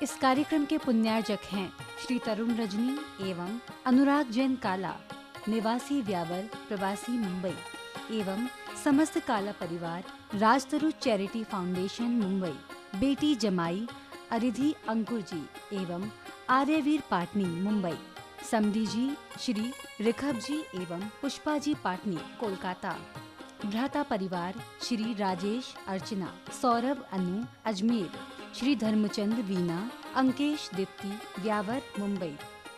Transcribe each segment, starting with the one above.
इस कार्यक्रम के पुण्यार्जक हैं श्री तरुण रजनी एवं अनुराग जैन काला, निवासी व्यावर, प्रवासी मुंबई, एवं समस्त काला परिवार, राजतरु चैरिटी फाउंडेशन मुंबई, बेटी जमाई अरिधि अंकुर जी एवं आर्यवीर पाटनी मुंबई, समधी जी श्री रिखभ जी एवं पुष्पा जी पाटनी कोलकाता, भ्राता परिवार श्री राजेश अर्चना, सौरभ अनु अजमेर, श्री धर्मचंद वीना, अंकेश दीप्ति व्यावर मुंबई,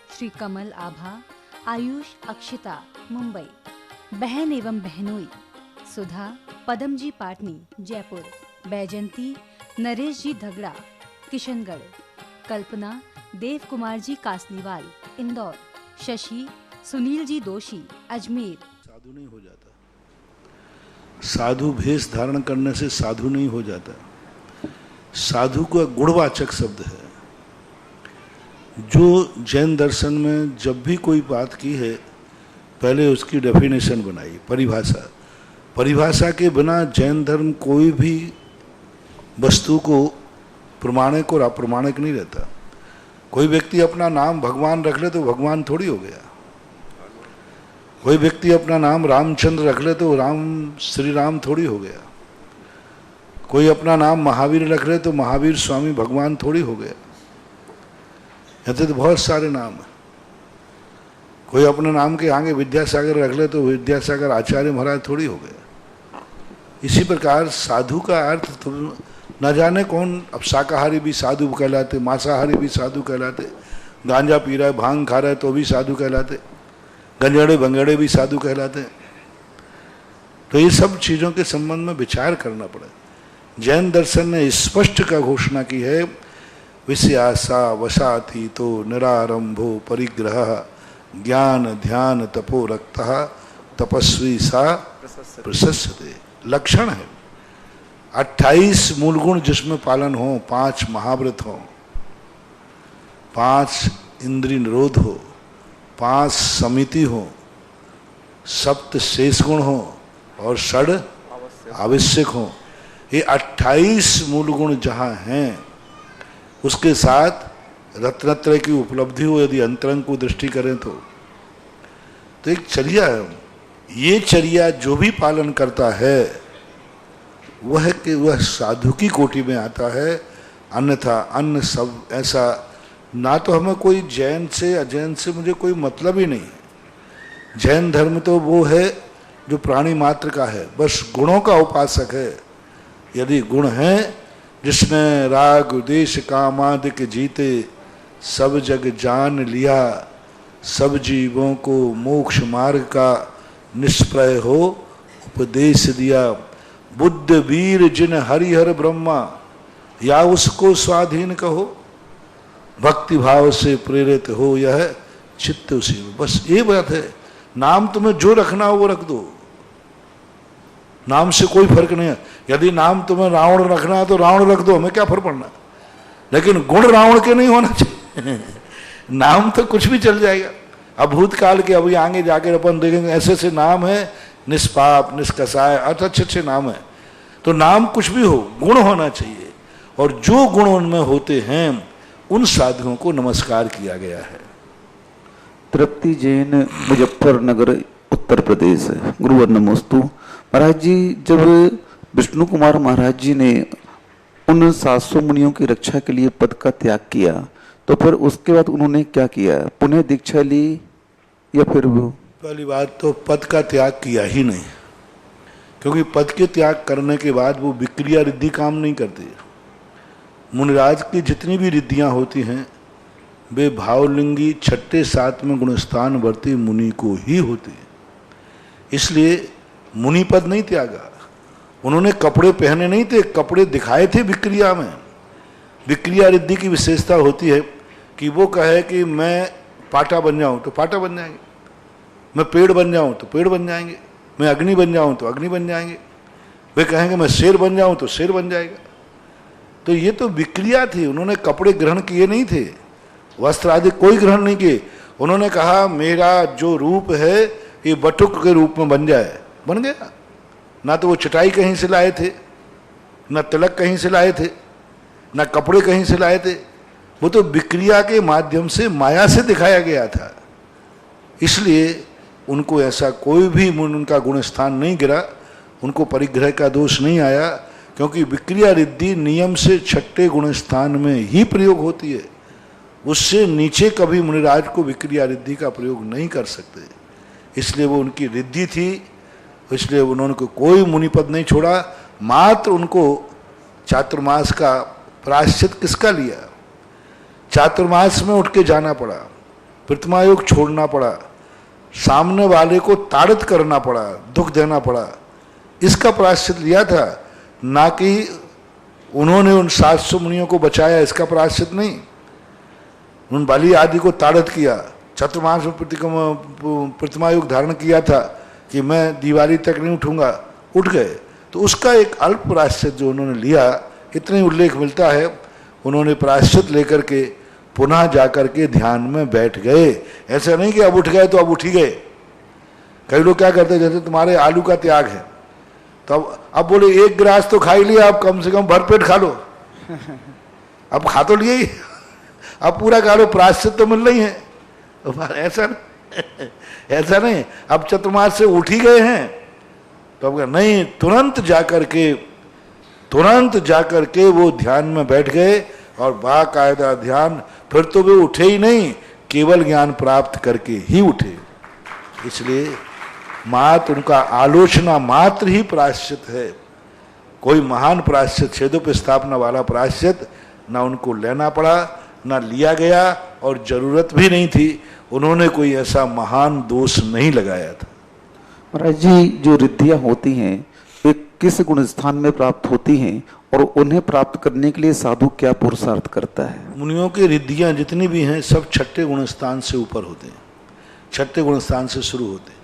श्री कमल आभा, आयुष अक्षिता मुंबई, बहन एवं बहनोई सुधा पदम जी पाटनी जयपुर, बैजंती नरेश जी धगड़ा किशनगढ़, कल्पना देव कुमार जी कासनीवाल इंदौर, शशि सुनील जी दोषी अजमेर। साधु नहीं हो जाता, साधु भेष धारण करने से साधु नहीं हो जाता। साधु का गुणवाचक शब्द है। जो जैन दर्शन में जब भी कोई बात की है, पहले उसकी डेफिनेशन बनाई, परिभाषा। परिभाषा के बिना जैन धर्म कोई भी वस्तु को प्रमाणिक और अप्रमाणिक नहीं रहता। कोई व्यक्ति अपना नाम भगवान रख ले तो भगवान थोड़ी हो गया। कोई व्यक्ति अपना नाम रामचंद्र रख ले तो राम श्री राम थोड़ी हो गया। कोई अपना नाम महावीर रख ले तो महावीर स्वामी भगवान थोड़ी हो गया। ऐसे तो बहुत सारे नाम हैं। कोई अपने नाम के आगे विद्यासागर रख ले तो विद्यासागर आचार्य महाराज थोड़ी हो गया। इसी प्रकार साधु का अर्थ तो न जाने कौन, अब शाकाहारी भी साधु कहलाते, मांसाहारी भी साधु कहलाते, गांजा पी रहा है, भांग खा रहा है तो भी साधु कहलाते, गंजेड़े भंगेड़े भी साधु कहलाते। तो ये सब चीज़ों के संबंध में विचार करना पड़े। जैन दर्शन ने स्पष्ट का घोषणा की है, विषयासा वशाती तो निरारंभो परिग्रह ज्ञान ध्यान तपो रक्तः तपस्वी सा प्रशस्यते। लक्षण है 28 मूल गुण जिसमें पालन हो, 5 महाव्रत हो, 5 इंद्रिय निरोध हो, 5 समिति हो, 7 शेष गुण हो और 6 आवश्यक हो। ये 28 मूल गुण जहाँ हैं, उसके साथ रत्नत्रय की उपलब्धि हो, यदि अंतरंग को दृष्टि करें तो एक चर्या है। ये चर्या जो भी पालन करता है वह कि वह साधु की कोटि में आता है। अन्यथा अन्य सब ऐसा, ना तो हमें कोई जैन से अजैन से मुझे कोई मतलब ही नहीं। जैन धर्म तो वो है जो प्राणी मात्र का है, बस गुणों का उपासक है। यदि गुण हैं, जिसने राग देश कामादि के जीते सब जग जान लिया, सब जीवों को मोक्ष मार्ग का निष्प्रय हो उपदेश दिया। बुद्ध वीर जिन हरिहर ब्रह्मा, या उसको स्वाधीन कहो, भक्ति भाव से प्रेरित हो यह चित्त उसी में। बस ये बात है। नाम तुम्हें जो रखना हो वो रख दो, नाम से कोई फर्क नहीं है। यदि नाम तुम्हें रावण रखना है तो रावण रख दो, हमें क्या फर्क पड़ना। लेकिन गुण रावण के नहीं होना चाहिए। नाम तो कुछ भी चल जाएगा। अब भूतकाल के अभी आगे जाकर अपन देखेंगे ऐसे ऐसे नाम है, निष्पाप निष्कसाय, अच्छे अच्छे नाम है। तो नाम कुछ भी हो, गुण होना चाहिए, और जो गुण उनमें होते हैं उन साधुओं को नमस्कार किया गया है। तृप्ति जैन, मुजफ्फरनगर, उत्तर प्रदेश। गुरुवर नमोस्तु। महाराज जी, जब विष्णु कुमार महाराज जी ने उन 700 मुनियों की रक्षा के लिए पद का त्याग किया, तो फिर उसके बाद उन्होंने क्या किया? पुनः दीक्षा ली या फिर वो? पहली बात तो पद का त्याग किया ही नहीं, क्योंकि पद के त्याग करने के बाद वो विक्रिया रिद्धि काम नहीं करती। मुनिराज की जितनी भी रिद्धियाँ होती हैं वे भावलिंगी 6, 7वें गुणस्थान वर्ती मुनि को ही होती है। इसलिए मुनि पद नहीं त्यागा। उन्होंने कपड़े पहने नहीं थे, कपड़े दिखाए थे विक्रिया में। विक्रिया रिद्धि की विशेषता होती है कि वो कहे कि मैं पाटा बन जाऊं तो पाटा बन जाएंगे, मैं पेड़ बन जाऊं तो पेड़ बन जाएंगे, मैं अग्नि बन जाऊं तो अग्नि बन जाएंगे, वे कहेंगे मैं शेर बन जाऊं तो शेर बन जाएगा। तो ये तो विक्रिया थी। उन्होंने कपड़े ग्रहण किए नहीं थे, वस्त्र आदि कोई ग्रहण नहीं किए। उन्होंने कहा मेरा जो रूप है ये बटुक के रूप में बन जाए, बन गया। ना तो वो चटाई कहीं से लाए थे, ना तिलक कहीं से लाए थे, ना कपड़े कहीं से लाए थे। वो तो विक्रिया के माध्यम से माया से दिखाया गया था, इसलिए उनको ऐसा कोई भी उनका गुण स्थान नहीं गिरा, उनको परिग्रह का दोष नहीं आया, क्योंकि विक्रिया रिद्धि नियम से छठे गुण स्थान में ही प्रयोग होती है। उससे नीचे कभी मुनिराज को विक्रिया रिद्धि का प्रयोग नहीं कर सकते, इसलिए वो उनकी रिद्धि थी, इसलिए उन्होंने कोई मुनिपद नहीं छोड़ा। मात्र उनको चातुर्मास का प्रायश्चित किसका लिया? चातुर्मास में उठ के जाना पड़ा, प्रतिमायोग छोड़ना पड़ा, सामने वाले को ताड़ित करना पड़ा, दुख देना पड़ा, इसका प्रायश्चित लिया था, ना कि उन्होंने उन 700 मुनियों को बचाया, इसका प्रायश्चित नहीं। उन बाली आदि को ताड़ित किया, चातुर्मास में प्रतिमायोग धारण किया था कि मैं दिवाली तक नहीं उठूंगा, उठ गए, तो उसका एक अल्प प्रायश्चित जो उन्होंने लिया, इतना ही उल्लेख मिलता है। उन्होंने प्रायश्चित लेकर के पुनः जाकर के ध्यान में बैठ गए। ऐसा नहीं कि अब उठ गए तो अब उठ ही गए। कई लोग क्या करते हैं, जैसे तुम्हारे आलू का त्याग है, तो अब बोले एक गिलास तो खा ही लिया, आप कम से कम भरपेट खा लो। अब खा तो लिए ही, अब पूरा खा लो, प्रायश्चित तो मिल रही है। ऐसा नहीं, अब चतुर्मास से उठ ही गए हैं, तो अब नहीं, तुरंत जाकर के वो ध्यान में बैठ गए, और बाकायदा ध्यान, फिर तो वे उठे ही नहीं, केवल ज्ञान प्राप्त करके ही उठे। इसलिए मात्र उनका आलोचना मात्र ही प्रायश्चित है, कोई महान प्रायश्चित, छेदों स्थापना वाला प्रायश्चित ना उनको लेना पड़ा, ना लिया गया, और जरूरत भी नहीं थी। उन्होंने कोई ऐसा महान दोष नहीं लगाया था। महाराज जी, जो रिद्धियां होती हैं वे किस गुण स्थान में प्राप्त होती हैं, और उन्हें प्राप्त करने के लिए साधु क्या पुरुषार्थ करता है? मुनियों की रिद्धियां जितनी भी हैं सब छठे गुण स्थान से ऊपर होते हैं, छठे गुण स्थान से शुरू होते हैं।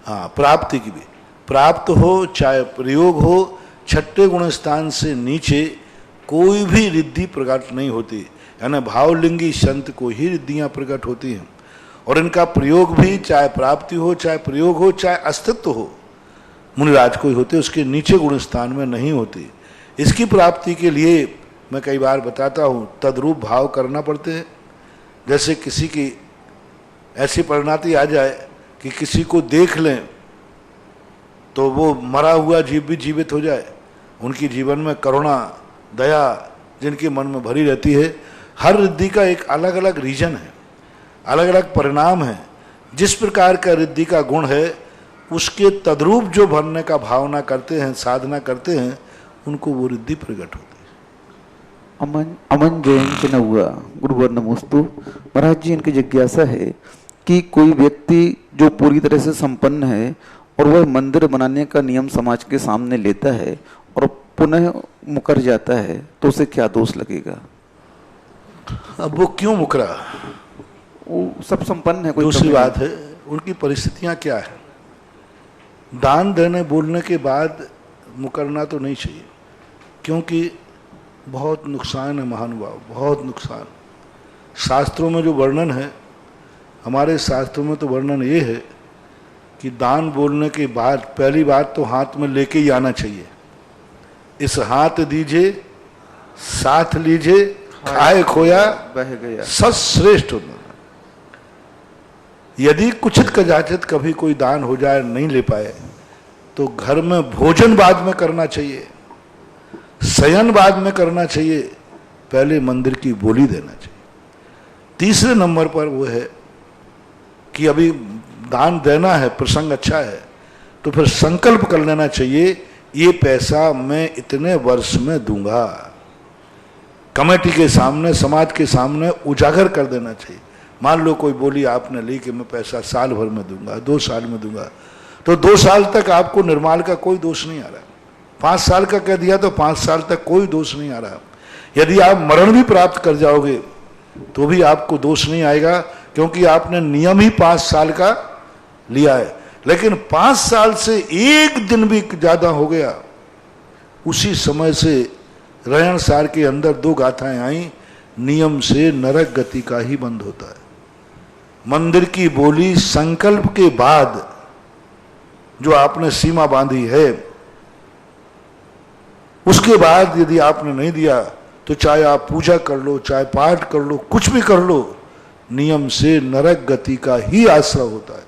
हाँ, प्राप्ति की भी, प्राप्त हो चाहे प्रयोग हो, छठे गुण स्थान से नीचे कोई भी रिद्धि प्रकट नहीं होती, यानी भावलिंगी संत को ही रिद्धियां प्रकट होती हैं। और इनका प्रयोग भी चाहे प्राप्ति हो, चाहे प्रयोग हो, चाहे अस्तित्व हो, मुनिराज को ही होते, उसके नीचे गुण स्थान में नहीं होती। इसकी प्राप्ति के लिए मैं कई बार बताता हूँ, तद्रूप भाव करना पड़ते हैं। जैसे किसी की ऐसी परिणति आ जाए कि किसी को देख लें तो वो मरा हुआ जीव भी जीवित हो जाए, उनकी जीवन में करुणा दया जिनके मन में भरी रहती है। हर रिद्धि का एक अलग अलग रीजन है, अलग अलग परिणाम है। जिस प्रकार का रिद्धि का गुण है, उसके तद्रूप जो भरने का भावना करते हैं, साधना करते हैं, उनको वो रिद्धि प्रकट होती है। अमन जयंती न हुआ गुरुवर नमोस्तु। महाराज जी, इनकी जिज्ञासा है कि कोई व्यक्ति जो पूरी तरह से संपन्न है और वह मंदिर बनाने का नियम समाज के सामने लेता है और पुनः मुकर जाता है, तो उसे क्या दोष लगेगा? अब वो क्यों मुकरा? वो सब संपन्न है, कोई दूसरी बात है उनकी परिस्थितियां क्या है। दान देने बोलने के बाद मुकरना तो नहीं चाहिए, क्योंकि बहुत नुकसान है महानुभाव, बहुत नुकसान। शास्त्रों में जो वर्णन है, हमारे शास्त्रों में तो वर्णन ये है कि दान बोलने के बाद पहली बात तो हाथ में लेके ही आना चाहिए। इस हाथ दीजिए, साथ लीजिए, खाए खोया बह गया, सश्रेष्ठ होना। यदि कुछित कदाचित कभी कोई दान हो जाए, नहीं ले पाए, तो घर में भोजन बाद में करना चाहिए, शयन बाद में करना चाहिए, पहले मंदिर की बोली देना चाहिए। तीसरे नंबर पर वो है कि अभी दान देना है, प्रसंग अच्छा है, तो फिर संकल्प कर लेना चाहिए, ये पैसा मैं इतने वर्ष में दूंगा। कमेटी के सामने, समाज के सामने उजागर कर देना चाहिए। मान लो कोई बोली आपने ली कि मैं पैसा साल भर में दूंगा, 2 साल में दूंगा, तो 2 साल तक आपको निर्माल का कोई दोष नहीं आ रहा। 5 साल का कह दिया तो 5 साल तक कोई दोष नहीं आ रहा। यदि आप मरण भी प्राप्त कर जाओगे तो भी आपको दोष नहीं आएगा, क्योंकि आपने नियम ही 5 साल का लिया है। लेकिन 5 साल से एक दिन भी ज्यादा हो गया, उसी समय से रयन सार के अंदर 2 गाथाएं आई, नियम से नरक गति का ही बंद होता है। मंदिर की बोली संकल्प के बाद जो आपने सीमा बांधी है, उसके बाद यदि आपने नहीं दिया तो चाहे आप पूजा कर लो, चाहे पाठ कर लो, कुछ भी कर लो, नियम से नरक गति का ही आश्रय होता है।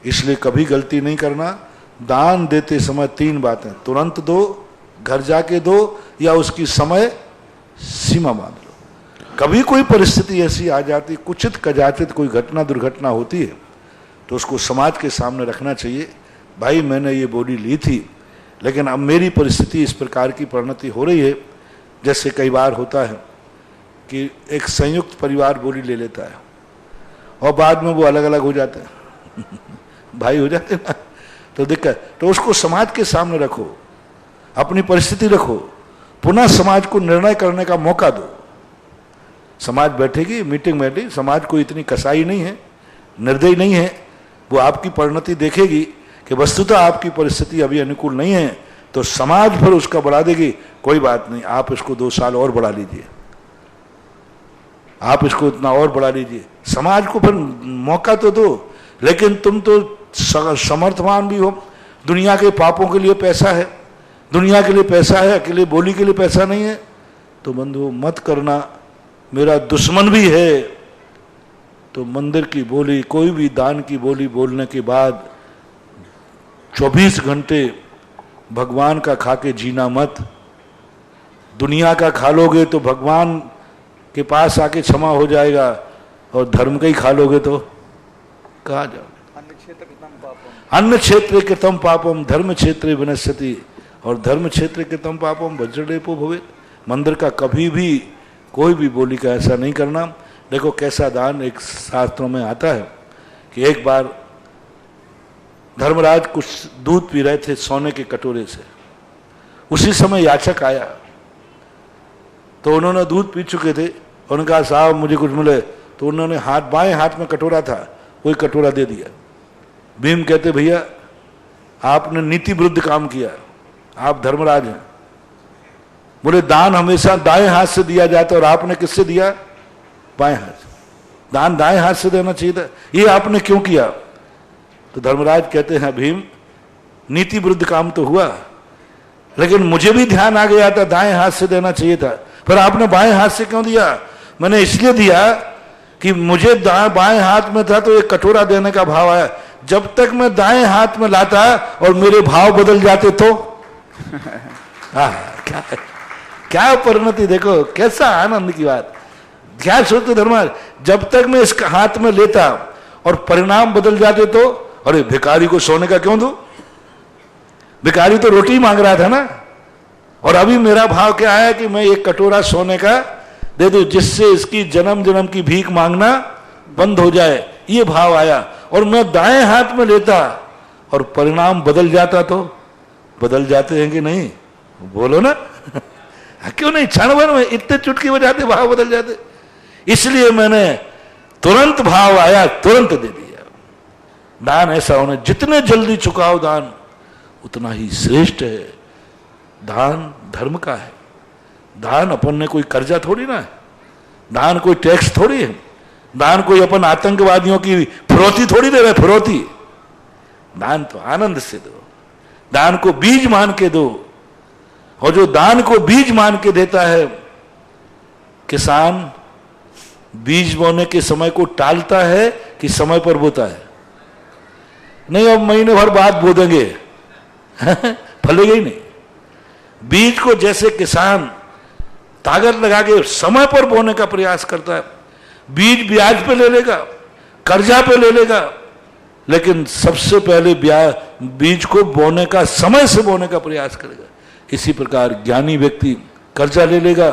इसलिए कभी गलती नहीं करना। दान देते समय 3 बातें, तुरंत दो, घर जाके दो, या उसकी समय सीमा बांध लो। कभी कोई परिस्थिति ऐसी आ जाती, कुचित कदाचित कोई घटना दुर्घटना होती है, तो उसको समाज के सामने रखना चाहिए। भाई मैंने ये बोली ली थी, लेकिन अब मेरी परिस्थिति इस प्रकार की परिणति हो रही है। जैसे कई बार होता है कि एक संयुक्त परिवार बोली ले लेता है और बाद में वो अलग अलग हो जाते हैं भाई हो जाते हैं ना, तो दिक्कत। तो उसको समाज के सामने रखो, अपनी परिस्थिति रखो, पुनः समाज को निर्णय करने का मौका दो। समाज बैठेगी, मीटिंग बैठी, समाज को इतनी कसाई नहीं है, निर्दयी नहीं है, वो आपकी परिणति देखेगी कि वस्तुतः आपकी परिस्थिति अभी अनुकूल नहीं है, तो समाज फिर उसका बढ़ा देगी। कोई बात नहीं, आप इसको 2 साल और बढ़ा लीजिए, आप इसको इतना और बढ़ा लीजिए। समाज को फिर मौका तो दो। लेकिन तुम तो समर्थवान भी हो, दुनिया के पापों के लिए पैसा है, दुनिया के लिए पैसा है, अकेले बोली के लिए पैसा नहीं है, तो बंधु मत करना। मेरा दुश्मन भी है तो मंदिर की बोली, कोई भी दान की बोली बोलने के बाद 24 घंटे भगवान का खा के जीना मत। दुनिया का खा लोगे तो भगवान के पास आके क्षमा हो जाएगा, और धर्म का ही खा लोगे तो कहाँ जाओगे। अन्न क्षेत्र कृतम पापम धर्म क्षेत्रे विनश्यति, और धर्म क्षेत्र कृतम पापम वज्रलेपो भवेत्। मंदिर का कभी भी कोई भी बोली का ऐसा नहीं करना। देखो कैसा दान एक शास्त्रों में आता है कि एक बार धर्मराज कुछ दूध पी रहे थे सोने के कटोरे से। उसी समय याचक आया, तो उन्होंने दूध पी चुके थे, उन्होंने कहा साहब मुझे कुछ मिले, तो उन्होंने बाएं हाथ में कटोरा था, वही कटोरा दे दिया। भीम कहते भैया आपने नीति विरुद्ध काम किया, आप धर्मराज हैं। बोले दान हमेशा दाएं हाथ से दिया जाता है, और आपने किससे दिया? बाएं हाथ से। दान दाएं हाथ से देना चाहिए था, ये आपने क्यों किया? तो धर्मराज कहते हैं भीम नीति विरुद्ध काम तो हुआ, लेकिन मुझे भी ध्यान आ गया था दाएं हाथ से देना चाहिए था, पर आपने बाएं हाथ से क्यों दिया? मैंने इसलिए दिया कि मुझे बाएं हाथ में था तो एक कटोरा देने का भाव आया। जब तक मैं दाएं हाथ में लाता और मेरे भाव बदल जाते तो क्या परिणति, देखो कैसा आनंद की बात। क्या सोचते धर्मराज, जब तक मैं इस हाथ में लेता और परिणाम बदल जाते तो, अरे भिखारी को सोने का क्यों दूं? भिखारी तो रोटी मांग रहा था ना। और अभी मेरा भाव क्या है कि मैं एक कटोरा सोने का दे दूं, जिससे इसकी जन्म जन्म की भीख मांगना बंद हो जाए, ये भाव आया। और मैं दाएं हाथ में लेता और परिणाम बदल जाता तो, बदल जाते हैं कि नहीं? बोलो ना क्यों नहीं? क्षण भर में इतने चुटकी बजाते भाव बदल जाते। इसलिए मैंने तुरंत भाव आया, तुरंत दे दिया। दान ऐसा होना, जितने जल्दी चुकाओ दान उतना ही श्रेष्ठ है। दान धर्म का है। दान अपन ने कोई कर्जा थोड़ी ना है, दान कोई टैक्स थोड़ी है, दान कोई अपन आतंकवादियों की फिरौती थोड़ी दे रहे, फिरौती। दान तो आनंद से दो, दान को बीज मान के दो। और जो दान को बीज मान के देता है, किसान बीज बोने के समय को टालता है कि समय पर बोता है? नहीं अब महीने भर बाद बो देंगे फलेगा ही नहीं। बीज को जैसे किसान ताकत लगा के समय पर बोने का प्रयास करता है, बीज ब्याज पे ले लेगा, कर्जा पे ले लेगा, लेकिन सबसे पहले बीज को बोने का समय से बोने का प्रयास करेगा। इसी प्रकार ज्ञानी व्यक्ति कर्जा ले लेगा,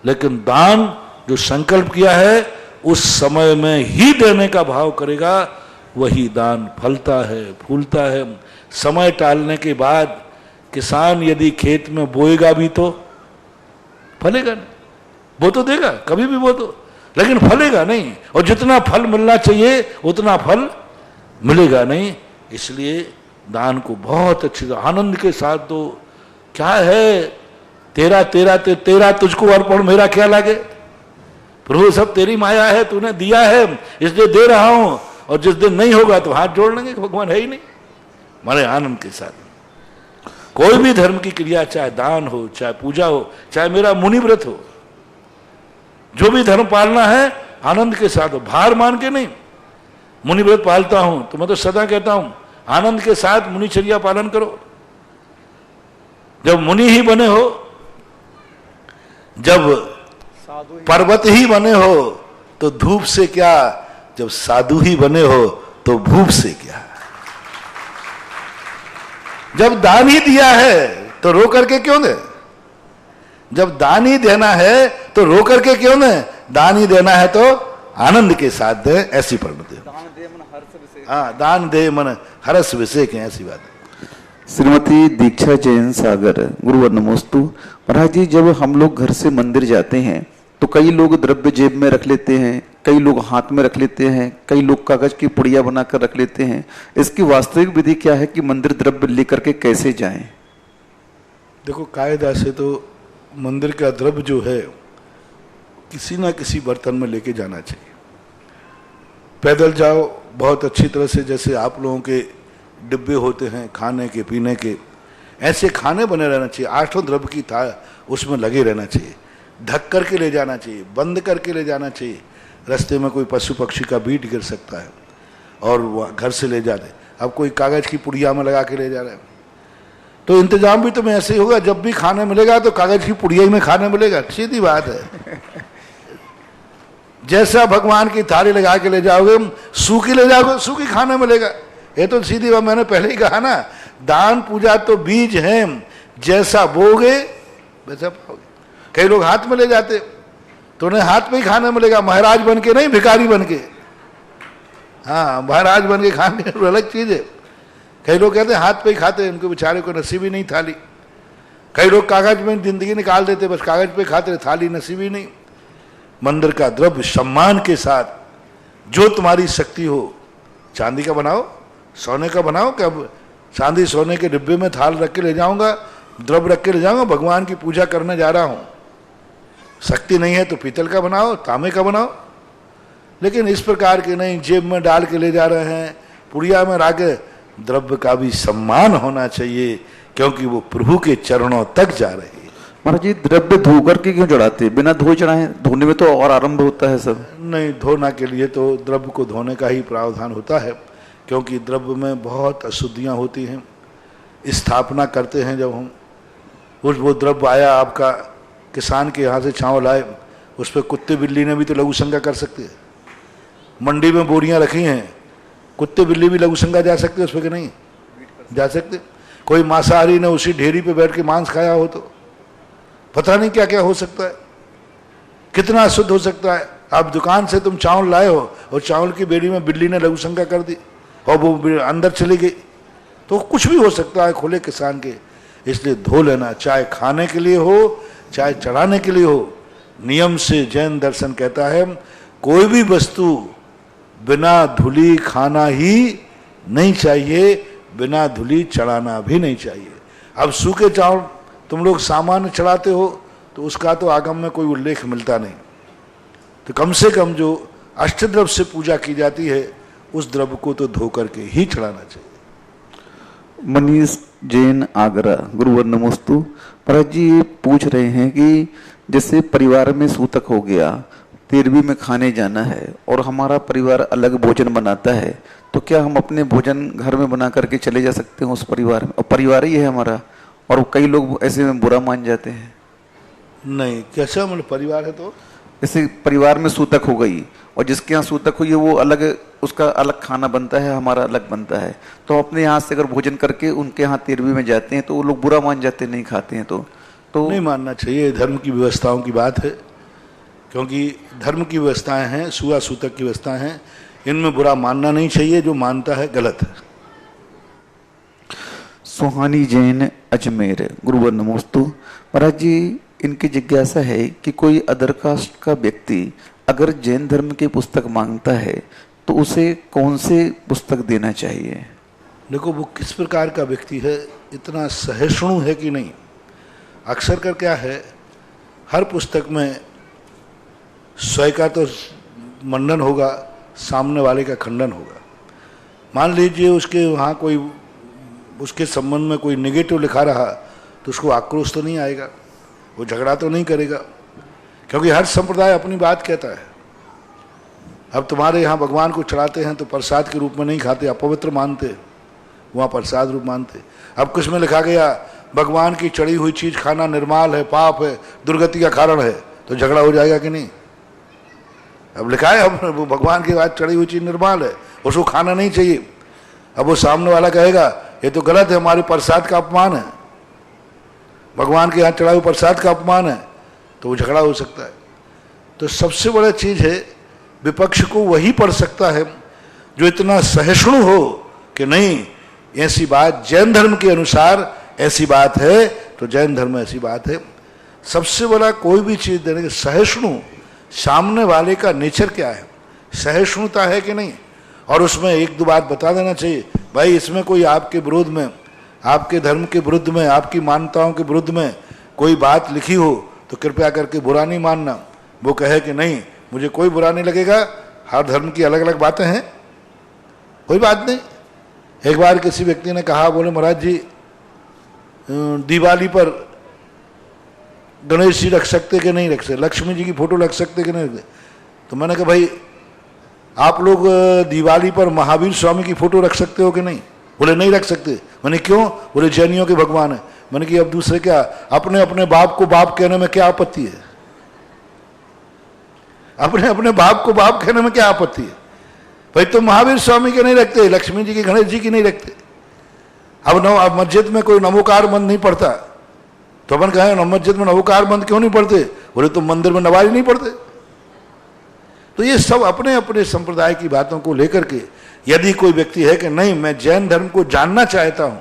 लेकिन दान जो संकल्प किया है उस समय में ही देने का भाव करेगा, वही दान फलता है, फूलता है। समय टालने के बाद किसान यदि खेत में बोएगा भी तो फलेगा नहीं, वो तो देगा कभी भी वो तो, लेकिन फलेगा नहीं। और जितना फल मिलना चाहिए उतना फल मिलेगा नहीं। इसलिए दान को बहुत अच्छे से आनंद के साथ दो। क्या है तेरा तेरा तेरा तुझको अर्पण मेरा क्या लागे? प्रभु सब तेरी माया है, तूने दिया है इसलिए दे रहा हूं, और जिस दिन नहीं होगा तो हाथ जोड़ लेंगे, भगवान है ही नहीं। हमारे आनंद के साथ कोई भी धर्म की क्रिया, चाहे दान हो, चाहे पूजा हो, चाहे मेरा मुनि व्रत हो, जो भी धर्म पालना है आनंद के साथ हो, भार मान के नहीं। मुनि व्रत पालता हूं तो मैं तो सदा कहता हूं आनंद के साथ मुनिचर्या पालन करो। जब मुनि ही बने हो, जब पर्वत ही बने हो तो धूप से क्या, जब साधु ही बने हो तो भूप से क्या। जब दान ही दिया है तो रो करके क्यों दे, जब दान ही देना है तो रो करके क्यों दे, दान ही देना है तो आनंद के साथ दे, ऐसी परिणति। हाँ, दान दे मन हर्ष विषय के, ऐसी बात है। श्रीमती दीक्षा जैन सागर, गुरुवर नमोस्तु। महाराज जी, जब हम लोग घर से मंदिर जाते हैं तो कई लोग द्रव्य जेब में रख लेते हैं, कई लोग हाथ में रख लेते हैं, कई लोग कागज की पुड़िया बनाकर रख लेते हैं। इसकी वास्तविक विधि क्या है कि मंदिर द्रव्य लेकर के कैसे जाएं? देखो, कायदा से तो मंदिर का द्रव्य जो है किसी ना किसी बर्तन में लेके जाना चाहिए। पैदल जाओ बहुत अच्छी तरह से, जैसे आप लोगों के डिब्बे होते हैं खाने के पीने के, ऐसे खाने बने रहना चाहिए। 8 द्रव्य की था उसमें लगे रहना चाहिए, ढक करके ले जाना चाहिए, बंद करके ले जाना चाहिए। रास्ते में कोई पशु पक्षी का बीट गिर सकता है और घर से ले जाते। अब कोई कागज की पुड़िया में लगा के ले जा रहे हैं तो इंतजाम भी तुम्हें ऐसे ही होगा, जब भी खाने मिलेगा तो कागज की पुड़िया में खाने मिलेगा, सीधी बात है। जैसा भगवान की थाली लगा के ले जाओगे, सूखी ले जाओगे, सूखी खाने मिलेगा। ये तो सीधी बात, मैंने पहले ही कहा ना, दान पूजा तो बीज है, जैसा बोगे वैसा पाओगे। कई लोग हाथ में ले जाते तो उन्हें हाथ में ही खाना मिलेगा, महाराज बन के नहीं, भिखारी बन के। हाँ, महाराज बन के खाने अलग चीज है। कई लोग कहते हैं हाथ पे ही खाते, उनको बेचारे को नसीब ही नहीं थाली। कई लोग कागज में जिंदगी निकाल देते, बस कागज पे खाते, थाली नसीब ही नहीं। मंदिर का द्रव्य सम्मान के साथ, जो तुम्हारी शक्ति हो, चांदी का बनाओ, सोने का बनाओ। कब चांदी सोने के डिब्बे में थाल रख के ले जाऊंगा, द्रव्य रख के ले जाऊंगा, भगवान की पूजा करने जा रहा हूं। शक्ति नहीं है तो पीतल का बनाओ, तांबे का बनाओ, लेकिन इस प्रकार के नहीं जेब में डाल के ले जा रहे हैं, पुड़िया में रख। द्रव्य का भी सम्मान होना चाहिए, क्योंकि वो प्रभु के चरणों तक जा रहे हैं। महाराज जी, द्रव्य धो करके क्यों चढ़ाते, बिना धोए चढ़ाएं? धोने में तो और आरंभ होता है सब। नहीं, धोना के लिए तो द्रव्य को धोने का ही प्रावधान होता है, क्योंकि द्रव्य में बहुत अशुद्धियां होती हैं। स्थापना करते हैं जब हम, वो द्रव्य आया आपका, किसान के यहाँ से चावल आए, उस पर कुत्ते बिल्ली ने भी तो लघु शंका कर सकते हैं। मंडी में बोरियां रखी हैं, कुत्ते बिल्ली भी लघु शंका जा सकते, उस पर कि नहीं जा सकते। कोई मांसाहारी ने उसी ढेरी पे बैठ के मांस खाया हो तो पता नहीं क्या क्या हो सकता है, कितना अशुद्ध हो सकता है। आप दुकान से तुम चावल लाए हो और चावल की बेड़ी में बिल्ली ने लघु शंका कर दी और वो अंदर चली गई, तो कुछ भी हो सकता है खुले किसान के। इसलिए धो लेना, चाहे खाने के लिए हो चाहे चढ़ाने के लिए हो। नियम से जैन दर्शन कहता है कोई भी वस्तु बिना धुली खाना ही नहीं चाहिए, बिना धुली चढ़ाना भी नहीं चाहिए। अब सूखे चावल तुम लोग सामान्य चढ़ाते हो तो उसका तो आगम में कोई उल्लेख मिलता नहीं, तो कम से कम जो अष्टद्रव्य से पूजा की जाती है उस द्रव्य को तो धो करके ही चढ़ाना चाहिए। मनीष जैन आगरा, गुरुवर नमोस्तु। महाराज जी, ये पूछ रहे हैं कि जैसे परिवार में सूतक हो गया, 13वीं में खाने जाना है और हमारा परिवार अलग भोजन बनाता है, तो क्या हम अपने भोजन घर में बना करके चले जा सकते हैं उस परिवार में? और परिवार ही है हमारा, और कई लोग ऐसे में बुरा मान जाते हैं। नहीं, कैसा मतलब परिवार है तो जैसे परिवार में सूतक हो गई और जिसके यहाँ सूतक हुई है वो अलग, उसका अलग खाना बनता है, हमारा अलग बनता है, तो अपने यहाँ से अगर भोजन करके उनके यहाँ 13वीं में जाते हैं तो वो लोग बुरा मान जाते हैं, नहीं खाते हैं। तो नहीं मानना चाहिए, धर्म की व्यवस्थाओं की बात है, क्योंकि धर्म की व्यवस्थाएं हैं, सुआ सूतक की व्यवस्थाएं हैं, इनमें बुरा मानना नहीं चाहिए, जो मानता है गलत है। सुहानी जैन अजमेर, गुरुवर नमोस्तु। महाराज जी, इनकी जिज्ञासा है कि कोई अदर कास्ट का व्यक्ति अगर जैन धर्म की पुस्तक मांगता है तो उसे कौन से पुस्तक देना चाहिए? देखो, वो किस प्रकार का व्यक्ति है, इतना सहिष्णु है कि नहीं। अक्सर कर क्या है, हर पुस्तक में स्वयं का तो मंडन होगा, सामने वाले का खंडन होगा। मान लीजिए उसके वहाँ कोई उसके संबंध में कोई नेगेटिव लिखा रहा तो उसको आक्रोश तो नहीं आएगा, वो झगड़ा तो नहीं करेगा, क्योंकि हर संप्रदाय अपनी बात कहता है। अब तुम्हारे यहाँ भगवान को चढ़ाते हैं तो प्रसाद के रूप में नहीं खाते, अपवित्र मानते, वहाँ प्रसाद रूप मानते। अब कुछ में लिखा गया भगवान की चढ़ी हुई चीज खाना निर्माल है, पाप है, दुर्गति का कारण है, तो झगड़ा हो जाएगा कि नहीं? अब लिखा है अब भगवान की बात चढ़ी हुई चीज निर्माल है, उसको खाना नहीं चाहिए। अब वो सामने वाला कहेगा ये तो गलत है, हमारे प्रसाद का अपमान है, भगवान के यहाँ चढ़ा हुआ प्रसाद का अपमान है, तो वो झगड़ा हो सकता है। तो सबसे बड़ा चीज है विपक्ष को वही पढ़ सकता है जो इतना सहिष्णु हो कि नहीं ऐसी बात जैन धर्म के अनुसार ऐसी बात है तो जैन धर्म में ऐसी बात है। सबसे बड़ा कोई भी चीज देने के सहिष्णु, सामने वाले का नेचर क्या है, सहिष्णुता है कि नहीं। और उसमें एक दो बात बता देना चाहिए, भाई इसमें कोई आपके विरोध में, आपके धर्म के विरुद्ध में, आपकी मान्यताओं के विरुद्ध में कोई बात लिखी हो तो कृपया करके बुरा नहीं मानना। वो कहे कि नहीं मुझे कोई बुरा नहीं लगेगा, हर धर्म की अलग अलग बातें हैं, कोई बात नहीं। एक बार किसी व्यक्ति ने कहा, बोले महाराज जी दिवाली पर गणेश जी रख सकते कि नहीं रख सकते, लक्ष्मी जी की फोटो रख सकते कि नहीं रख सकते। तो मैंने कहा भाई आप लोग दिवाली पर महावीर स्वामी की फोटो रख सकते हो कि नहीं? बोले नहीं रख सकते। मैंने क्यों? बोले जैनियों के भगवान है। मैंने कि अब दूसरे क्या, अपने अपने बाप को बाप कहने में क्या आपत्ति है? अपने अपने बाप को बाप कहने में क्या आपत्ति है? भाई तुम महावीर स्वामी के नहीं रखते, लक्ष्मी जी की, गणेश जी की नहीं रखते। अब मस्जिद में कोई नमोकार मंद नहीं पढ़ता तो अपन कहें मस्जिद में नमोकार मंद क्यों नहीं पढ़ते? बोले तुम मंदिर में नवाज नहीं पढ़ते। तो ये सब अपने अपने संप्रदाय की बातों को लेकर के यदि कोई व्यक्ति है कि नहीं मैं जैन धर्म को जानना चाहता हूं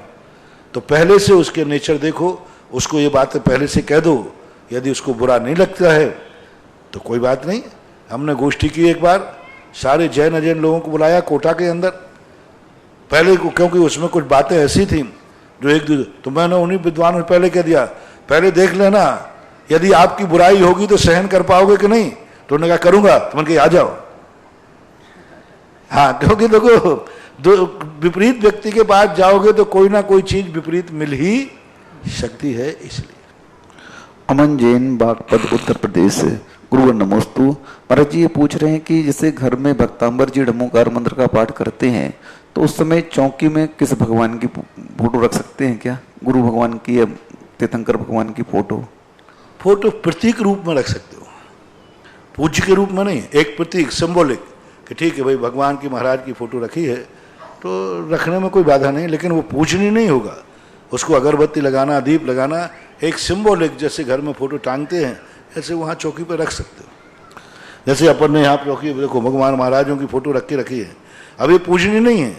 तो पहले से उसके नेचर देखो, उसको ये बातें पहले से कह दो। यदि उसको बुरा नहीं लगता है तो कोई बात नहीं। हमने गोष्ठी की एक बार, सारे जैन अजैन लोगों को बुलाया कोटा के अंदर पहले को, क्योंकि उसमें कुछ बातें ऐसी थी जो एक दूसरे, तो मैंने उन्हीं विद्वानों ने पहले कह दिया पहले देख लेना यदि आपकी बुराई होगी तो सहन कर पाओगे कि नहीं। तो उन्होंने कहा करूंगा। तो मैंने कहा आ जाओ। हाँ, क्योंकि देखो विपरीत व्यक्ति के पास जाओगे तो कोई ना कोई चीज विपरीत मिल ही सकती है। इसलिए अमन जैन बागपत उत्तर प्रदेश से, गुरुवर नमोस्तु। महाराज जी ये पूछ रहे हैं कि जैसे घर में भक्तांबर जी डमोकार मंत्र का पाठ करते हैं तो उस समय चौकी में किस भगवान की फोटो रख सकते हैं क्या? गुरु भगवान की या तीर्थंकर भगवान की फोटो? फोटो प्रतीक रूप में रख सकते हो, पूज्य के रूप में नहीं। एक प्रतीक सिंबॉलिक कि ठीक है भाई भगवान की महाराज की फोटो रखी है तो रखने में कोई बाधा नहीं, लेकिन वो पूजनीय नहीं होगा। उसको अगरबत्ती लगाना, दीप लगाना, एक सिंबॉलिक जैसे घर में फोटो टांगते हैं ऐसे वहाँ चौकी पर रख सकते हो। जैसे अपन ने यहाँ चौकी देखो भगवान महाराजों की फोटो रख के रखी है, अब ये पूजनीय नहीं है,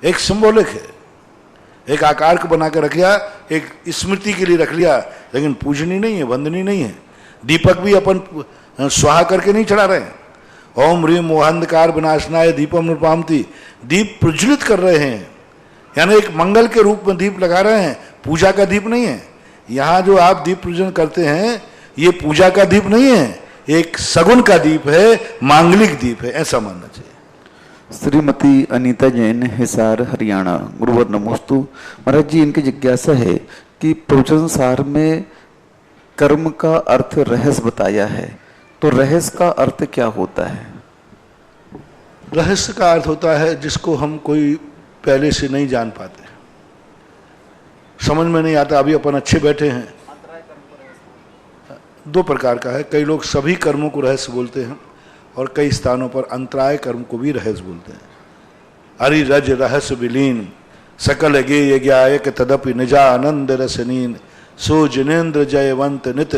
एक सिंबॉलिक है, एक आकार को बना कर रख लिया, एक स्मृति के लिए रख लिया, लेकिन पूजनीय नहीं है, वंदनीय नहीं है। दीपक भी अपन स्वाहा करके नहीं चढ़ा रहे हैं। ओम ह्रीम मोहांधकार विनाशनाय दीपम नृपामति, दीप प्रज्वलित कर रहे हैं, यानी एक मंगल के रूप में दीप लगा रहे हैं, पूजा का दीप नहीं है। यहाँ जो आप दीप प्रज्वलन करते हैं ये पूजा का दीप नहीं है, एक सगुन का दीप है, मांगलिक दीप है, ऐसा मानना चाहिए। श्रीमती अनीता जैन, हिसार, हरियाणा, गुरुवर नमोस्तु। महाराज जी इनकी जिज्ञासा है कि प्रवचन सार में कर्म का अर्थ रहस्य बताया है, तो रहस्य का अर्थ क्या होता है? रहस्य का अर्थ होता है जिसको हम कोई पहले से नहीं जान पाते, समझ में नहीं आता। अभी अपन अच्छे बैठे हैं, दो प्रकार का है, कई लोग सभी कर्मों को रहस्य बोलते हैं और कई स्थानों पर अंतराय कर्म को भी रहस्य बोलते हैं। हरि रज रहस्य विलीन सकल गे ज्ञायक तदपि निजा आनंद रसनीन सो जिनेन्द्र जयवंत नित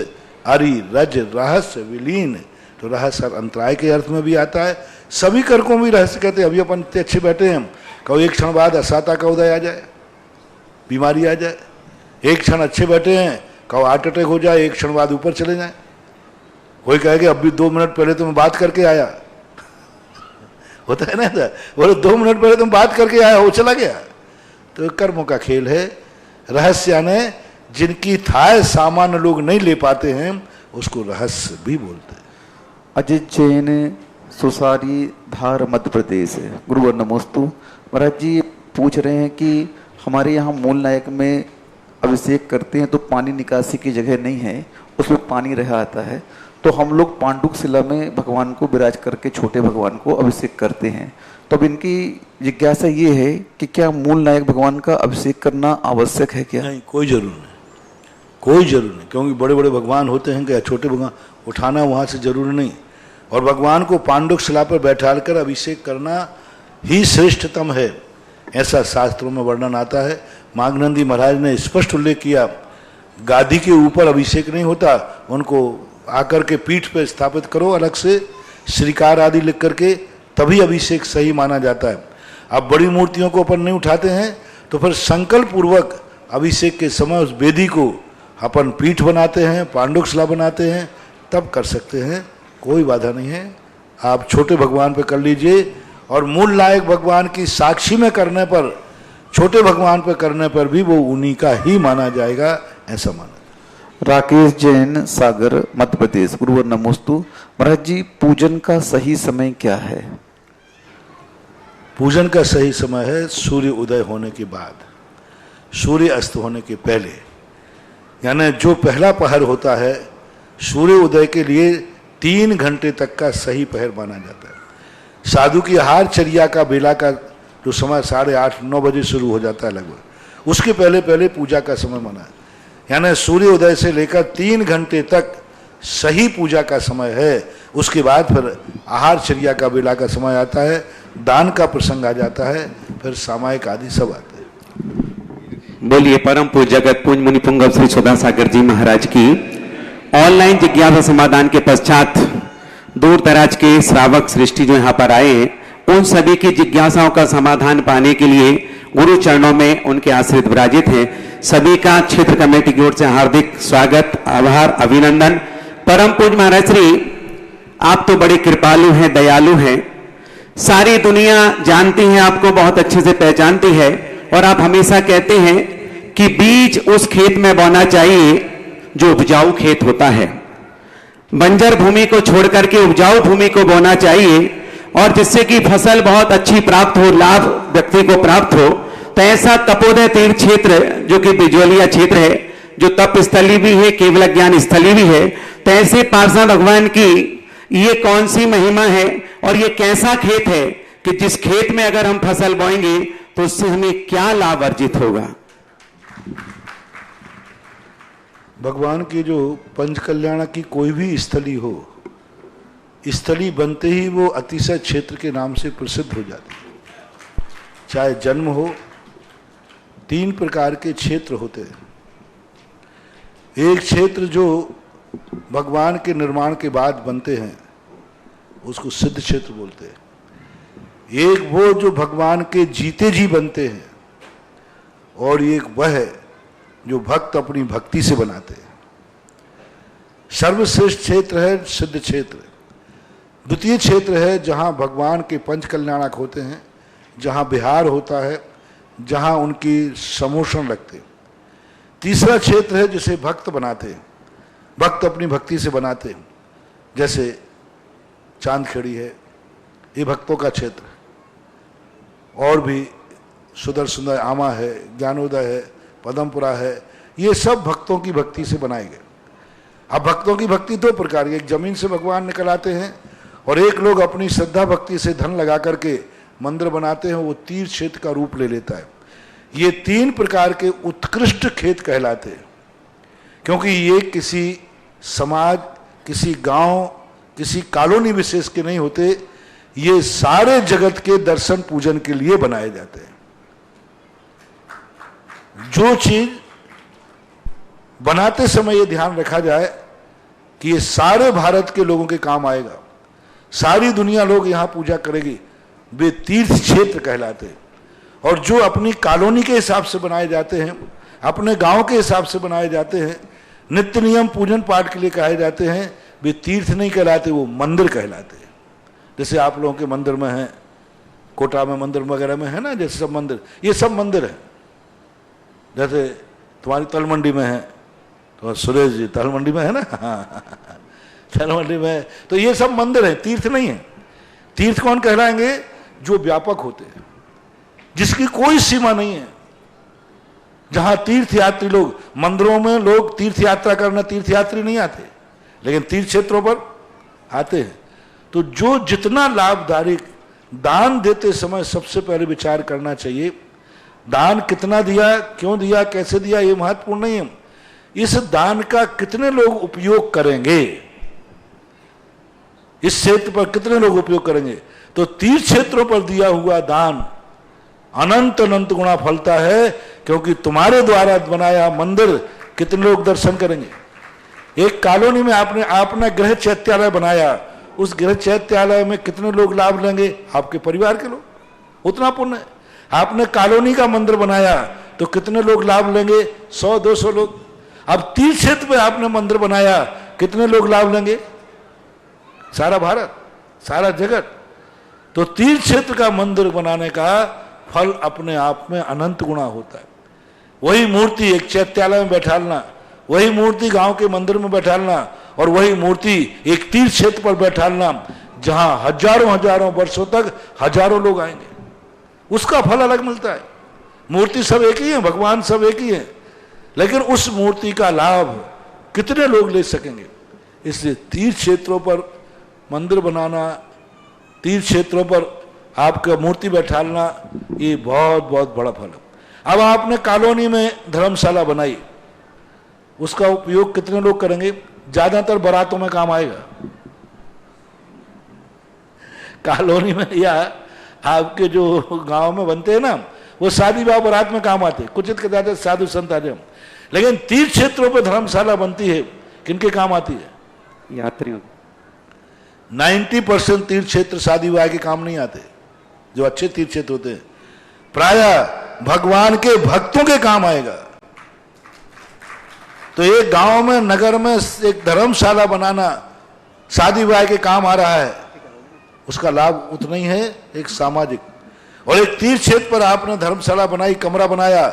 हरि रज रहस्य विलीन। तो रहस्य अंतराय के अर्थ में भी आता है, सभी कर्म को भी रहस्य कहते हैं। अभी अपन इतने अच्छे बैठे हैं, कहो एक क्षण बाद असाता का उदय आ जाए, बीमारी आ जाए। एक क्षण अच्छे बैठे हैं, कहो हार्ट अटैक हो जाए, एक क्षण बाद ऊपर चले जाए। कोई कहेगा अब भी 2 मिनट पहले तुम बात करके आया, होता है ना ऐसा, बोले 2 मिनट पहले तुम बात करके आया, वो चला गया। तो कर्मों का खेल है। रहस्य यानी जिनकी थाह सामान्य लोग नहीं ले पाते हैं उसको रहस्य भी बोलते हैं। अजय जैन, सुसारी, धार, मध्य प्रदेश, गुरुवर नमोस्तु। महाराज जी पूछ रहे हैं कि हमारे यहाँ मूल नायक में अभिषेक करते हैं तो पानी निकासी की जगह नहीं है, उसमें पानी रह आता है, तो हम लोग पांडुक शिला में भगवान को विराज करके छोटे भगवान को अभिषेक करते हैं। तो अब इनकी जिज्ञासा ये है कि क्या मूल नायक भगवान का अभिषेक करना आवश्यक है क्या? नहीं, कोई जरूर नहीं, कोई जरूर नहीं, क्योंकि बड़े बड़े भगवान होते हैं क्या, छोटे भगवान उठाना वहाँ से जरूरी नहीं। और भगवान को पांडुक शिला पर बैठाकर अभिषेक करना ही श्रेष्ठतम है, ऐसा शास्त्रों में वर्णन आता है। माघनंदी महाराज ने स्पष्ट उल्लेख किया, गादी के ऊपर अभिषेक नहीं होता, उनको आकर के पीठ पर स्थापित करो अलग से श्रीकार आदि लिख करके, तभी अभिषेक सही माना जाता है। अब बड़ी मूर्तियों को अपन नहीं उठाते हैं तो फिर संकल्प पूर्वक अभिषेक के समय उस वेदी को अपन पीठ बनाते हैं, पांडुक शिला बनाते हैं, तब कर सकते हैं, कोई बाधा नहीं है। आप छोटे भगवान पे कर लीजिए, और मूल नायक भगवान की साक्षी में करने पर, छोटे भगवान पे करने पर भी वो उन्हीं का ही माना जाएगा, ऐसा माना। राकेश जैन, सागर, मध्य प्रदेश। गुरुवर नमोस्तु। महाराज जी, पूजन का सही समय क्या है? पूजन का सही समय है सूर्य उदय होने के बाद, सूर्य अस्त होने के पहले, यानी जो पहला पहर होता है सूर्य उदय के लिए 3 घंटे तक का सही पहर माना जाता है। साधु की आहार चर्या का बेला का जो समय 8:30-9 बजे शुरू हो जाता है लगभग, उसके पहले पहले पूजा का समय माना है। यानी सूर्य उदय से लेकर 3 घंटे तक सही पूजा का समय है। उसके बाद फिर आहार चर्या का बेला का समय आता है, दान का प्रसंग आ जाता है, फिर सामायिक आदि सब आते हैं। बोलिए परम पूज्य जगत पूज्य मुनि पुंगव श्री सुधा सागर जी महाराज की। ऑनलाइन जिज्ञासा समाधान के पश्चात दूर दराज के श्रावक सृष्टि जो यहाँ पर आए हैं, उन सभी की जिज्ञासाओं का समाधान पाने के लिए गुरु चरणों में उनके आश्रित विराजित हैं। सभी का क्षेत्र कमेटी की ओर से हार्दिक स्वागत, आभार, अभिनंदन। परम पूज्य महाराज श्री, आप तो बड़े कृपालु हैं, दयालु हैं। सारी दुनिया जानती है आपको, बहुत अच्छे से पहचानती है, और आप हमेशा कहते हैं कि बीज उस खेत में बोना चाहिए जो उपजाऊ खेत होता है। बंजर भूमि को छोड़ करके उपजाऊ भूमि को बोना चाहिए, और जिससे कि फसल बहुत अच्छी प्राप्त हो, लाभ व्यक्ति को प्राप्त हो। तो ऐसा तपोदय तीर्थ क्षेत्र जो कि बिजोलिया क्षेत्र है, जो तप स्थली भी है, केवल ज्ञान स्थली भी है, तो ऐसे पार्षद भगवान की ये कौन सी महिमा है और ये कैसा खेत है कि जिस खेत में अगर हम फसल बोएंगे तो उससे हमें क्या लाभ अर्जित होगा? भगवान की जो पंच कल्याण की कोई भी स्थली हो, स्थली बनते ही वो अतिशय क्षेत्र के नाम से प्रसिद्ध हो जाती है। चाहे जन्म हो, 3 प्रकार के क्षेत्र होते हैं। एक क्षेत्र जो भगवान के निर्माण के बाद बनते हैं, उसको सिद्ध क्षेत्र बोलते हैं। एक वो जो भगवान के जीते जी बनते हैं, और एक वह है जो भक्त अपनी भक्ति से बनाते हैं। सर्वश्रेष्ठ क्षेत्र है सिद्ध क्षेत्र। द्वितीय क्षेत्र है जहाँ भगवान के पंच कल्याणक होते हैं, जहाँ विहार होता है, जहाँ उनकी समोषण लगते हैं। तीसरा क्षेत्र है जिसे भक्त बनाते हैं, भक्त अपनी भक्ति से बनाते हैं। जैसे चांदखेड़ी है, ये भक्तों का क्षेत्र है। और भी सुदर्शन आमा है, ज्ञानोदय है, पदमपुरा है, ये सब भक्तों की भक्ति से बनाए गए। अब भक्तों की भक्ति 2 प्रकार की, एक जमीन से भगवान निकल आते हैं, और एक लोग अपनी श्रद्धा भक्ति से धन लगा करके मंदिर बनाते हैं, वो तीर्थ क्षेत्र का रूप ले लेता है। ये 3 प्रकार के उत्कृष्ट खेत कहलाते हैं, क्योंकि ये किसी समाज, किसी गांव, किसी कॉलोनी विशेष के नहीं होते, ये सारे जगत के दर्शन पूजन के लिए बनाए जाते हैं। जो चीज बनाते समय ये ध्यान रखा जाए कि ये सारे भारत के लोगों के काम आएगा, सारी दुनिया लोग यहां पूजा करेगी, वे तीर्थ क्षेत्र कहलाते हैं। और जो अपनी कॉलोनी के हिसाब से बनाए जाते हैं, अपने गांव के हिसाब से बनाए जाते हैं, नित्य नियम पूजन पाठ के लिए कहे जाते हैं, वे तीर्थ नहीं कहलाते, वो मंदिर कहलाते हैं। जैसे आप लोगों के मंदिर में है, कोटा में मंदिर वगैरह में है ना, जैसे सब मंदिर, ये सब मंदिर है। जैसे तुम्हारी तलमंडी में है, तो सुरेश जी तलमंडी में है ना, तलमंडी में, तो ये सब मंदिर है, तीर्थ नहीं है। तीर्थ कौन कहलाएंगे? जो व्यापक होते हैं, जिसकी कोई सीमा नहीं है, जहां तीर्थयात्री लोग, मंदिरों में लोग तीर्थ यात्रा करने तीर्थयात्री नहीं आते, लेकिन तीर्थ क्षेत्रों पर आते हैं। तो जो जितना लाभदायक, दान देते समय सबसे पहले विचार करना चाहिए, दान कितना दिया, क्यों दिया, कैसे दिया, ये महत्वपूर्ण नहीं है, इस दान का कितने लोग उपयोग करेंगे, इस क्षेत्र पर कितने लोग उपयोग करेंगे। तो तीर्थ क्षेत्रों पर दिया हुआ दान अनंत अनंत गुना फलता है, क्योंकि तुम्हारे द्वारा बनाया मंदिर कितने लोग दर्शन करेंगे। एक कॉलोनी में आपने गृह चैत्यालय बनाया, उस गृह चैत्यालय में कितने लोग लाभ लेंगे, आपके परिवार के लोग, उतना पुण्य है। आपने कॉलोनी का मंदिर बनाया तो कितने लोग लाभ लेंगे, 100-200 लोग। अब तीर्थ क्षेत्र में आपने मंदिर बनाया, कितने लोग लाभ लेंगे, सारा भारत, सारा जगत। तो तीर्थ क्षेत्र का मंदिर बनाने का फल अपने आप में अनंत गुना होता है। वही मूर्ति एक चैत्यालय में बैठालना, वही मूर्ति गांव के मंदिर में बैठालना, और वही मूर्ति एक तीर्थ क्षेत्र पर बैठालना, जहां हजारों हजारों वर्षों तक हजारों लोग आएंगे, उसका फल अलग मिलता है। मूर्ति सब एक ही है, भगवान सब एक ही है, लेकिन उस मूर्ति का लाभ कितने लोग ले सकेंगे। इसलिए तीर्थ क्षेत्रों पर मंदिर बनाना, तीर्थ क्षेत्रों पर आपका मूर्ति बैठालना, ये बहुत बहुत बड़ा फल है। अब आपने कॉलोनी में धर्मशाला बनाई, उसका उपयोग कितने लोग करेंगे, ज्यादातर बारातों में काम आएगा। कॉलोनी में या आपके जो गांव में बनते हैं ना, वो शादी विवाह बारात में काम आते, कुछ के ज्यादा साधु संत आते। लेकिन तीर्थ क्षेत्रों पर धर्मशाला बनती है, किनके काम आती है, यात्रियों। 90% तीर्थ क्षेत्र शादी विवाह के काम नहीं आते, जो अच्छे तीर्थ क्षेत्र होते हैं, प्रायः भगवान के भक्तों के काम आएगा। तो एक गांव में, नगर में एक धर्मशाला बनाना शादी विवाह के काम आ रहा है, उसका लाभ उतना ही है एक सामाजिक। और एक तीर्थ क्षेत्र पर आपने धर्मशाला बनाई, कमरा बनाया,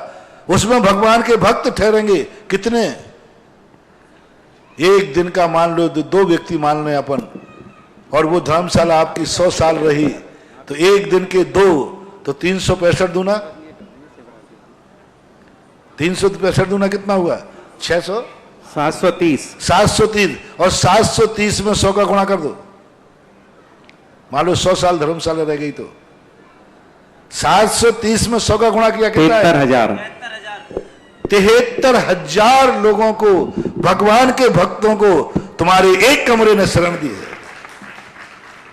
उसमें भगवान के भक्त ठहरेंगे कितने, एक दिन का मान लो, 2 व्यक्ति मान लें अपन, और वो धर्मशाला आपकी 100 साल रही, तो एक दिन के 2 तो 365 दूना, 365 दूना कितना हुआ, 600, 730, और 730 में 100 का गुणा कर दो। मान लो 100 साल धर्मशाला रह गई, तो 730 में 100 का गुणा किया कितना है, 73,000 लोगों को, भगवान के भक्तों को तुम्हारे एक कमरे ने शरण दी है।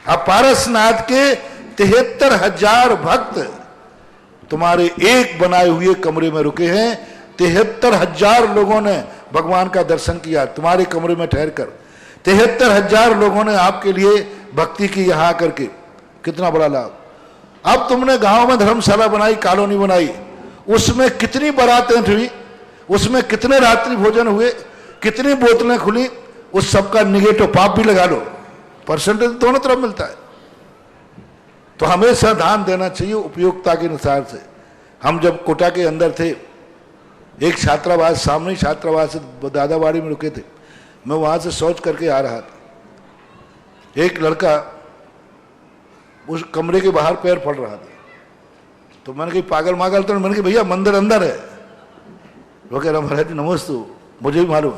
अब पारसनाथ के 73,000 भक्त तुम्हारे एक बनाए हुए कमरे में रुके हैं। 73,000 लोगों ने भगवान का दर्शन किया तुम्हारे कमरे में ठहर कर। 73,000 लोगों ने आपके लिए भक्ति की यहाँ करके, कितना बड़ा लाभ। अब तुमने गांव में धर्मशाला बनाई, कॉलोनी बनाई, उसमें कितनी बारातें हुई, उसमें कितने रात्रि भोजन हुए, कितनी बोतलें खुली, उस सबका निगेटिव पाप भी लगा लो, परसेंटेज दोनों तरफ मिलता है। तो हमेशा ध्यान देना चाहिए उपयोगिता के अनुसार से। हम जब कोटा के अंदर थे, एक छात्रावास, सामने छात्रावास से दादाबाड़ी में रुके थे, मैं वहां से शौच करके आ रहा था, एक लड़का उस कमरे के बाहर पैर पड़ रहा था, तो मैंने कही पागल मागल, तो मैंने कहा भैया मंदिर अंदर है। वो कह रहा महाराज नमस्ते, मुझे भी मालूम।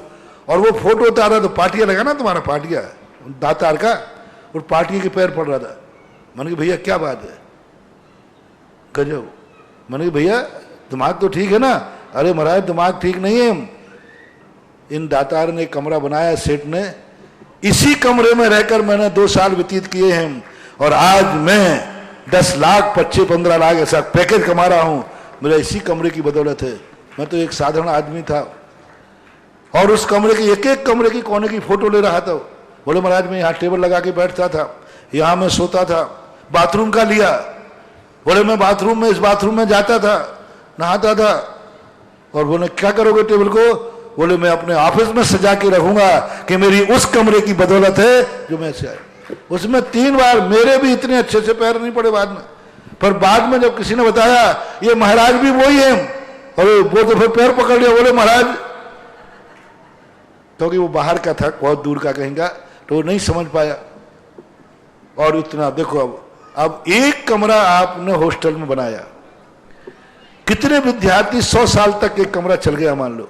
और वो फोटो उतारा तो पाटिया लगा ना तुम्हारा, पाटिया दातार का, और पाटिया के पैर पड़ रहा था। मैंने कहा भैया क्या बात है, गजब। मैंने कहा भैया दिमाग तो ठीक है ना? अरे महाराज दिमाग ठीक नहीं है, इन दातार ने कमरा बनाया सेठ ने, इसी कमरे में रहकर मैंने 2 साल व्यतीत किए हैं, और आज मैं 10 लाख 25-15 लाख ऐसा पैकेज कमा रहा हूं, मेरा इसी कमरे की बदौलत है। मैं तो एक साधारण आदमी था, और उस कमरे के एक एक कमरे की कोने की फोटो ले रहा था। बोले महाराज मैं यहाँ टेबल लगा के बैठता था, यहाँ मैं सोता था। बाथरूम का लिया, बोले मैं बाथरूम में, इस बाथरूम में जाता था, नहाता था। और बोले क्या करोगे टेबल को? बोले मैं अपने ऑफिस में सजा के रखूंगा कि मेरी उस कमरे की बदौलत है जो मैं से आया। उसमें 3 बार मेरे भी इतने अच्छे से पैर नहीं पड़े बाद में, पर बाद में जब किसी ने बताया ये महाराज भी वही है, और वो तो फिर पैर पकड़ लिया, बोले महाराज, क्योंकि वो बाहर का था, बहुत दूर का कहेंगा, तो वो नहीं समझ पाया। और इतना देखो, अब एक कमरा आपने हॉस्टल में बनाया, कितने विद्यार्थी 100 साल तक एक कमरा चल गया मान लो,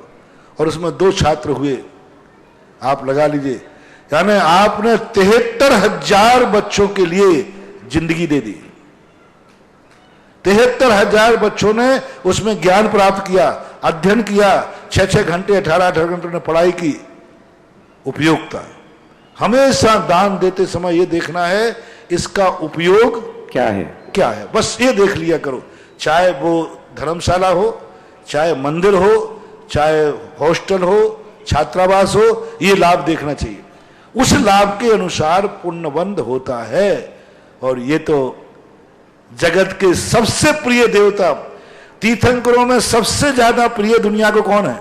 और उसमें 2 छात्र हुए, आप लगा लीजिए, यानी आपने 73,000 बच्चों के लिए जिंदगी दे दी। 73,000 बच्चों ने उसमें ज्ञान प्राप्त किया, अध्ययन किया, 6-6 घंटे 18-18 घंटे ने पढ़ाई की। उपयोगिता, हमेशा दान देते समय यह देखना है इसका उपयोग क्या है, क्या है, बस ये देख लिया करो। चाहे वो धर्मशाला हो, चाहे मंदिर हो, चाहे हॉस्टल हो, छात्रावास हो, ये लाभ देखना चाहिए। उस लाभ के अनुसार पुण्यबंध होता है। और ये तो जगत के सबसे प्रिय देवता, तीर्थंकरों में सबसे ज्यादा प्रिय दुनिया को कौन है?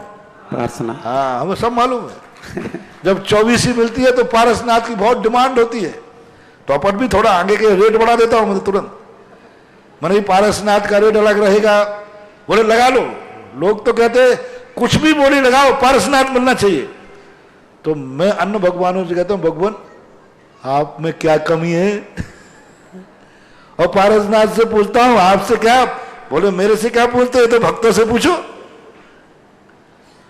पार्श्वनाथ। हाँ, हमें सब मालूम है। जब 24 मिलती है तो पारसनाथ की बहुत डिमांड होती है, तो अपन भी थोड़ा आगे के रेट बढ़ा देता हूं मैं तुरंत। मैंने पारसनाथ का रेट अलग रहेगा, बोले लगा लो। लोग तो कहते कुछ भी बोली लगाओ, पारसनाथ मिलना चाहिए। तो मैं अन्य भगवानों से कहता हूं, भगवान आप में क्या कमी है? और पारसनाथ से पूछता हूं आपसे क्या? बोले मेरे से क्या पूछते हो, तो भक्तों से पूछो।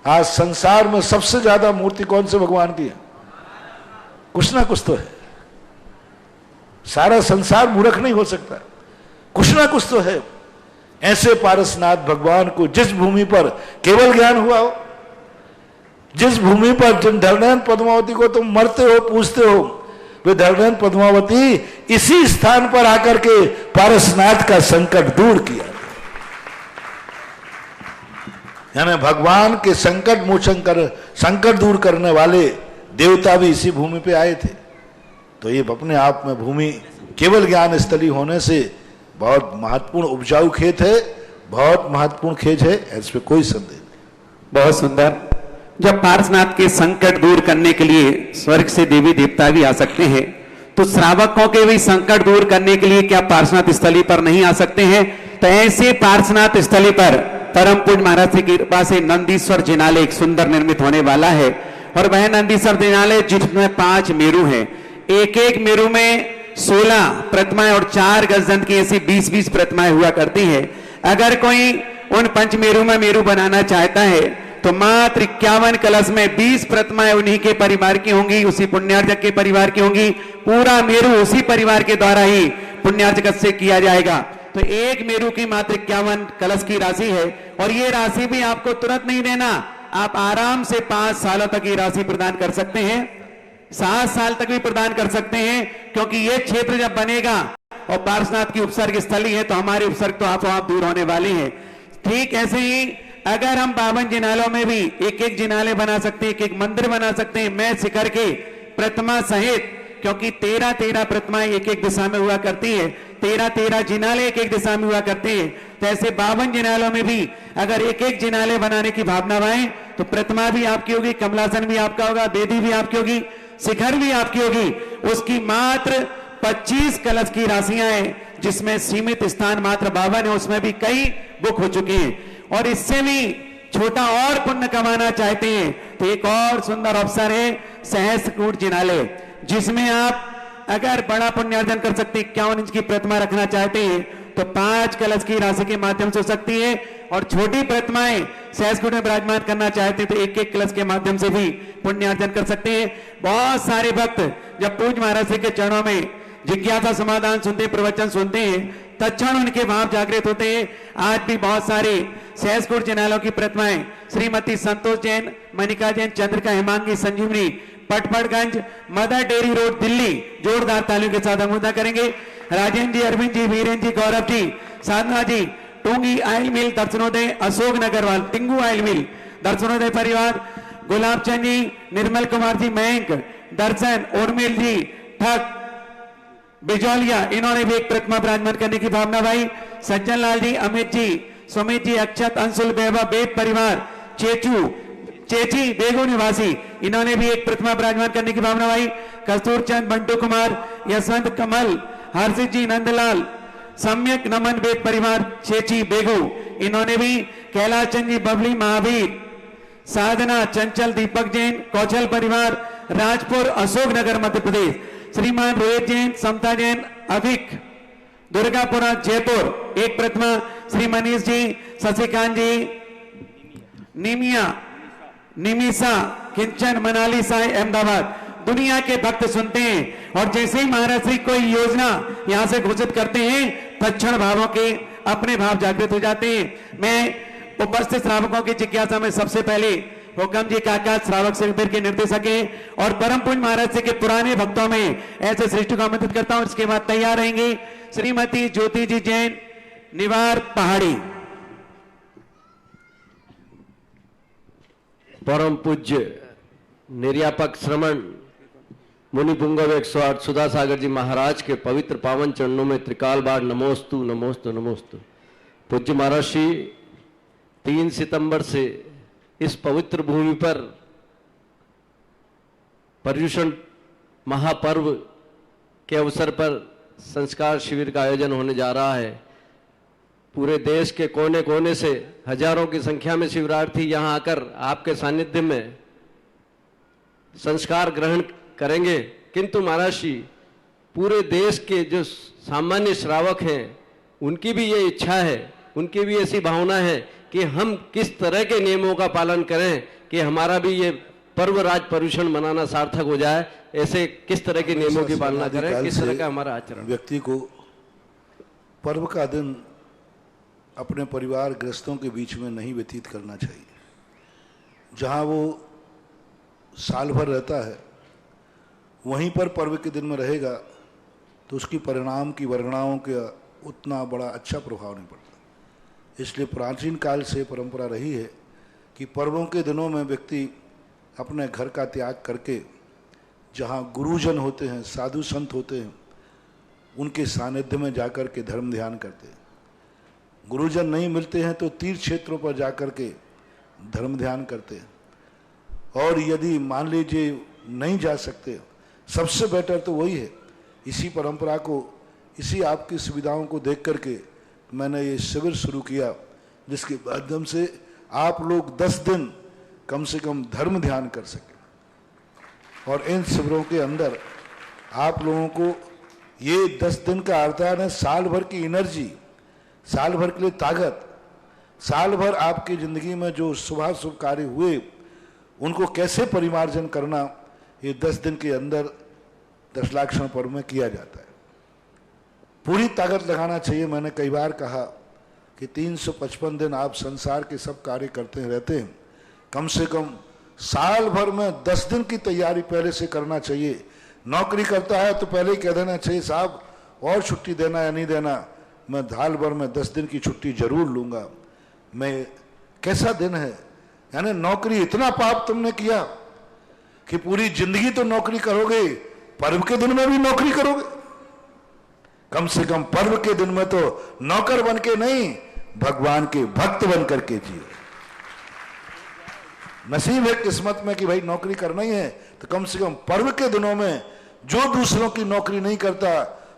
आज संसार में सबसे ज्यादा मूर्ति कौन से भगवान की है? कुछ ना कुछ तो है। सारा संसार मूर्ख नहीं हो सकता, कुछ ना कुछ तो है। ऐसे पारसनाथ भगवान को जिस भूमि पर केवल ज्ञान हुआ हो, जिस भूमि पर तुम धरणैन पद्मावती को तुम मरते हो पूछते हो, वे धरणैन पद्मावती इसी स्थान पर आकर के पारसनाथ का संकट दूर किया। यानी भगवान के संकट मोचन कर, संकट दूर करने वाले देवता भी इसी भूमि पे आए थे। तो ये अपने आप में भूमि केवल ज्ञान स्थली होने से बहुत महत्वपूर्ण उपजाऊ खेत है, बहुत महत्वपूर्ण खेत है, इसमें कोई संदेह नहीं। बहुत सुंदर। जब पार्श्वनाथ के संकट दूर करने के लिए स्वर्ग से देवी देवता भी आ सकते हैं, तो श्रावकों के भी संकट दूर करने के लिए क्या पार्श्वनाथ स्थली पर नहीं आ सकते हैं? तो ऐसे पार्श्वनाथ स्थली पर परम पूज्य महाराज की कृपा से नंदीश्वर जिनालय एक सुंदर निर्मित होने वाला है। और वह नंदीश्वर जिनालय जिसमें 5 मेरु हैं, एक एक मेरु में 16 प्रतिमाएं और 4 गजदंत की ऐसी 20-20 प्रतिमाएं हुआ करती है। अगर कोई उन 5 मेरु में मेरु बनाना चाहता है तो मात्र 51 कलश में 20 प्रतिमाएं उन्हीं के परिवार की होंगी, उसी पुण्यार्जक के परिवार की होंगी। पूरा मेरु उसी परिवार के द्वारा ही पुण्यार्जक से किया जाएगा। तो एक मेरु की मात्र 51 कलश की राशि है। और ये राशि भी आपको तुरंत नहीं देना, आप आराम से 5 सालों तक ये राशि प्रदान कर सकते हैं, 7 साल तक भी प्रदान कर सकते हैं। क्योंकि ये क्षेत्र जब बनेगा और पार्श्वनाथ की उपसर्ग स्थली है, तो हमारे उपसर्ग तो आप दूर होने वाले हैं। ठीक ऐसे ही अगर हम 52 जिनालों में भी एक एक जिनाले बना सकते हैं, एक एक मंदिर बना सकते हैं, मैं शिखर के प्रतिमा सहित, क्योंकि 13-13 प्रतिमाएं एक एक दिशा में हुआ करती है, 13-13 जिनाले एक एक दिशा में हुआ करते हैं। तो ऐसे 52 जिनालों में भी अगर एक एक जिनाले बनाने की भावना आए तो प्रतिमा भी आपकी होगी, कमलासन भी आपका होगा, बेदी भी आपकी होगी, शिखर भी आपकी होगी। उसकी मात्र 25 कलश की राशियां हैं, जिसमें सीमित स्थान मात्र 52 है, उसमें भी कई बुक हो चुके हैं। और इससे भी छोटा और पुण्य कमाना चाहते हैं तो एक और सुंदर अवसर है सहस्त्रकूट जिनालय, जिसमें आप अगर बड़ा पुण्यार्जन कर सकते 51 इंच की प्रतिमा रखना चाहते हैं तो 5 कलश की राशि के माध्यम से हो सकती है। और छोटी प्रतिमाएं सहस्त्रकूट में विराजमान करना चाहते हैं तो एक एक कलश के माध्यम से भी पुण्यार्जन कर सकते हैं। बहुत सारे भक्त जब पूज्य महाराज के चरणों में जिज्ञासा समाधान सुनते, प्रवचन सुनते हैं, तत्क्षण उनके भाव जागृत होते हैं। आज भी बहुत सारे सहस्त्रकूट जिनालों की प्रतिमाएं Shrimati Santosh Jain, Manika Jain, Chandrika, Hemangi, Sanjeevani, Patparganj, Mother Dairy road, Delhi, जोरदार तालियों के साथ हम अदा करेंगे। Rajendra ji, Arvind ji, Virendra ji, Gaurav ji, Sadhana ji, Toongi oil mill Darshanoday, Ashok Nagarwal, Tingu oil mill Darshanoday परिवार, गुलाब चंद जी, निर्मल कुमार जी, मयंक, दर्शन, उर्मिल जी, ठग, बिजौलिया, इन्होंने भी एक प्रतिमा विराजमान करने की भावना भाई। सज्जन लाल जी, अमित जी, सुमित जी, अक्षत, अंशुल, बेबा, बेद परिवार, चेचू, चेची, बेगू निवासी, इन्होंने भी एक प्रतिमा विराजमान करने की भावना भाई। कस्तूर चंद, बंटू कुमार, यशवंत कमल, हर्षित जी, नंदलाल, सम्यक नमन, बेद परिवार, चेची, बेगू, इन्होंने भी। कैलाश चंद जी, बबली, महावीर, साधना, चंचल, दीपक जैन, कौशल परिवार, राजपुर, अशोकनगर, मध्य प्रदेश। श्रीमान रोहित जैन, समता जैन, अभिक, दुर्गापुरा, जयपुर, एक प्रतिमा। श्री मनीष जी, शशिकांत जी, निमिषा, किंचन, मनाली साई, अहमदाबाद। दुनिया के भक्त सुनते हैं और जैसे ही महाराज श्री कोई योजना यहां से घोषित करते हैं, तत्क्षण भावों के अपने भाव जागृत हो जाते हैं। मैं उपस्थित श्रावकों की जिज्ञासा में सबसे पहले हुक्म जी काका श्रावक शिविर के निर्देशक हैं और परम पूज्य महाराज जी के पुराने भक्तों में ऐसे श्रेष्ठ को आमंत्रित करता हूं। इसके बाद तैयार रहेंगे श्रीमती ज्योति जी जैन, निवार पहाड़ी। परम पूज्य निर्यापक श्रमण मुनि पुंगव 108 सुधा सागर जी महाराज के पवित्र पावन चरणों में त्रिकाल बार नमोस्तु नमोस्तु नमोस्तु। पूज्य महाराज श्री 3 सितंबर से इस पवित्र भूमि पर पर्युषण महापर्व के अवसर पर संस्कार शिविर का आयोजन होने जा रहा है। पूरे देश के कोने कोने से हजारों की संख्या में शिविरार्थी यहां आकर आपके सानिध्य में संस्कार ग्रहण करेंगे। किंतु महाराज जी, पूरे देश के जो सामान्य श्रावक हैं उनकी भी ये इच्छा है, उनकी भी ऐसी भावना है कि हम किस तरह के नियमों का पालन करें कि हमारा भी ये पर्व राज पर्युषण मनाना सार्थक हो जाए। ऐसे किस तरह के नियमों की पालना करें, किस तरह का हमारा आचरण। व्यक्ति को पर्व का दिन अपने परिवार ग्रस्तों के बीच में नहीं व्यतीत करना चाहिए। जहाँ वो साल भर रहता है वहीं पर पर्व के दिन में रहेगा तो उसकी परिणाम की वर्गणाओं का उतना बड़ा अच्छा प्रभाव नहीं पड़ता। इसलिए प्राचीन काल से परंपरा रही है कि पर्वों के दिनों में व्यक्ति अपने घर का त्याग करके जहाँ गुरुजन होते हैं, साधु संत होते हैं, उनके सानिध्य में जाकर के धर्म ध्यान करते हैं। गुरुजन नहीं मिलते हैं तो तीर्थ क्षेत्रों पर जाकर के धर्म ध्यान करते हैं। और यदि मान लीजिए नहीं जा सकते, सबसे बेटर तो वही है। इसी परंपरा को, इसी आपकी सुविधाओं को देख करके मैंने ये शिविर शुरू किया, जिसके माध्यम से आप लोग 10 दिन कम से कम धर्म ध्यान कर सकें। और इन शिविरों के अंदर आप लोगों को ये 10 दिन का अर्थात है साल भर की एनर्जी, साल भर के लिए ताकत, साल भर आपकी जिंदगी में जो शुभ कार्य हुए उनको कैसे परिमार्जन करना, ये 10 दिन के अंदर दशलाक्षण पर्व में किया जाता है। पूरी ताकत लगाना चाहिए। मैंने कई बार कहा कि 355 दिन आप संसार के सब कार्य करते रहते हैं, कम से कम साल भर में 10 दिन की तैयारी पहले से करना चाहिए। नौकरी करता है तो पहले ही कह देना चाहिए साहब और छुट्टी देना या नहीं देना, मैं साल भर में 10 दिन की छुट्टी जरूर लूंगा। मैं कैसा दिन है, यानी नौकरी इतना पाप तुमने किया कि पूरी जिंदगी तो नौकरी करोगे, पर्व के दिन में भी नौकरी करोगे। कम से कम पर्व के दिन में तो नौकर बन के नहीं, भगवान के भक्त बन करके जियो। नसीब है किस्मत में कि भाई नौकरी करना ही है, तो कम से कम पर्व के दिनों में जो दूसरों की नौकरी नहीं करता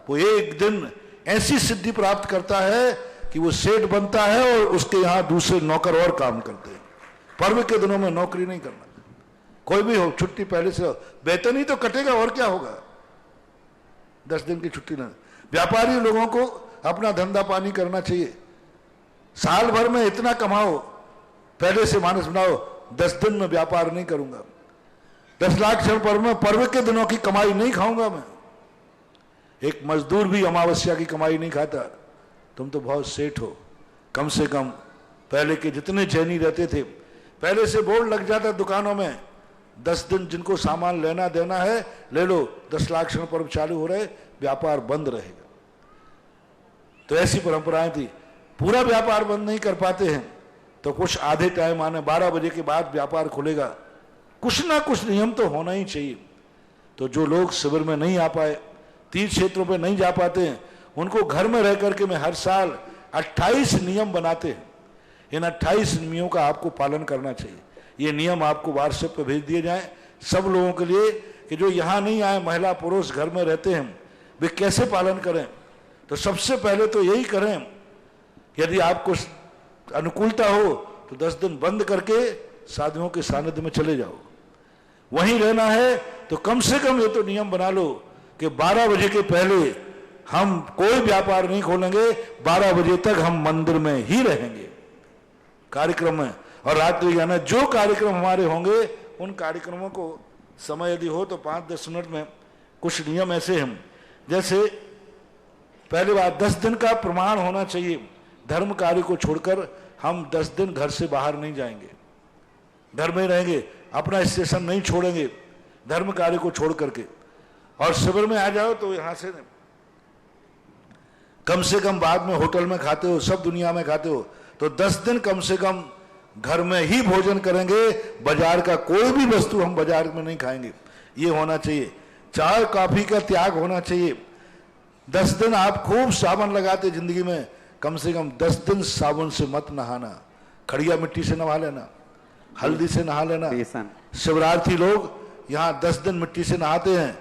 वो एक दिन ऐसी सिद्धि प्राप्त करता है कि वो सेठ बनता है और उसके यहां दूसरे नौकर और काम करते हैं। पर्व के दिनों में नौकरी नहीं करना, कोई भी हो, छुट्टी पहले से हो, वेतन ही तो कटेगा और क्या होगा। 10 दिन की छुट्टी ना। व्यापारी लोगों को अपना धंधा पानी करना चाहिए। साल भर में इतना कमाओ, पहले से मानस बनाओ 10 दिन में व्यापार नहीं करूंगा, 10 लाख क्षण पर्व में पर्व के दिनों की कमाई नहीं खाऊंगा मैं। एक मजदूर भी अमावस्या की कमाई नहीं खाता। तुम तो बहुत सेठ हो। कम से कम पहले के जितने जैनी रहते थे, पहले से बोर्ड लग जाता दुकानों में, 10 दिन जिनको सामान लेना देना है ले लो, 10 लाख क्षण पर्व चालू हो रहे, व्यापार बंद रहेगा। तो ऐसी परंपराएं थी। पूरा व्यापार बंद नहीं कर पाते हैं तो कुछ आधे टाइम आने 12 बजे के बाद व्यापार खुलेगा। कुछ ना कुछ नियम तो होना ही चाहिए। तो जो लोग शिविर में नहीं आ पाए, तीर्थ क्षेत्रों पे नहीं जा पाते हैं, उनको घर में रह करके मैं हर साल 28 नियम बनाते हैं। इन 28 नियमों का आपको पालन करना चाहिए। ये नियम आपको व्हाट्सएप पे भेज दिए जाएं सब लोगों के लिए कि जो यहाँ नहीं आए, महिला पुरुष घर में रहते हैं, वे कैसे पालन करें। तो सबसे पहले तो यही करें, यदि आपको अनुकूलता हो तो 10 दिन बंद करके साधुओं के सानिध्य में चले जाओ। वहीं रहना है तो कम से कम ये तो नियम बना लो कि 12 बजे के पहले हम कोई व्यापार नहीं खोलेंगे, 12 बजे तक हम मंदिर में ही रहेंगे कार्यक्रम में। और रात्रि गाना जो कार्यक्रम हमारे होंगे उन कार्यक्रमों को समय यदि हो तो 5-10 मिनट में कुछ नियम ऐसे हैं, जैसे पहली बात 10 दिन का प्रमाण होना चाहिए। धर्म कार्य को छोड़कर हम 10 दिन घर से बाहर नहीं जाएंगे, घर में रहेंगे, अपना स्टेशन नहीं छोड़ेंगे धर्म कार्य को छोड़ करके। और शिविर में आ जाओ तो यहां से कम बाद में होटल में खाते हो, सब दुनिया में खाते हो, तो 10 दिन कम से कम घर में ही भोजन करेंगे। बाजार का कोई भी वस्तु हम बाजार में नहीं खाएंगे, ये होना चाहिए। चाय कॉफी का त्याग होना चाहिए। 10 दिन आप खूब साबुन लगाते जिंदगी में, कम से कम 10 दिन साबुन से मत नहाना, खड़िया मिट्टी से नहा लेना, हल्दी से नहा लेना। शिवरात्रि लोग यहाँ 10 दिन मिट्टी से नहाते हैं,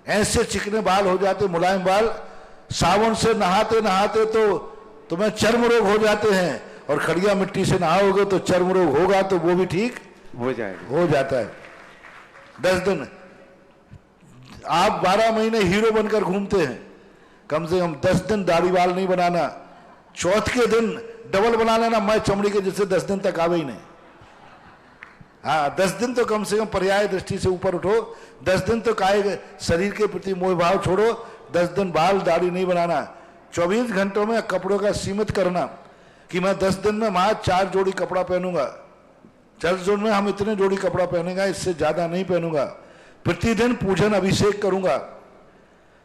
ऐसे चिकने बाल हो जाते, मुलायम बाल। साबुन से नहाते नहाते तो तुम्हें चर्म रोग हो जाते हैं, और खड़िया मिट्टी से नहाओगे तो चर्म रोग होगा तो वो भी ठीक हो जाएगा, हो जाता है। 10 दिन आप 12 महीने हीरो बनकर घूमते हैं, कम से कम 10 दिन दाढ़ी बाल नहीं बनाना। चौथ के दिन डबल बना लेना, मैं चमड़ी के, जिससे 10 दिन तक आवे ही नहीं। हाँ, 10 दिन तो कम से कम पर्याय दृष्टि से ऊपर उठो। 10 दिन तो काय शरीर के प्रति मोह भाव छोड़ो। 10 दिन बाल दाढ़ी नहीं बनाना। 24 घंटों में कपड़ों का सीमित करना कि मैं 10 दिन में मां 4 जोड़ी कपड़ा पहनूंगा, 10 जोड़ में हम इतने जोड़ी कपड़ा पहनेगा, इससे ज्यादा नहीं पहनूंगा। प्रतिदिन पूजन अभिषेक करूंगा,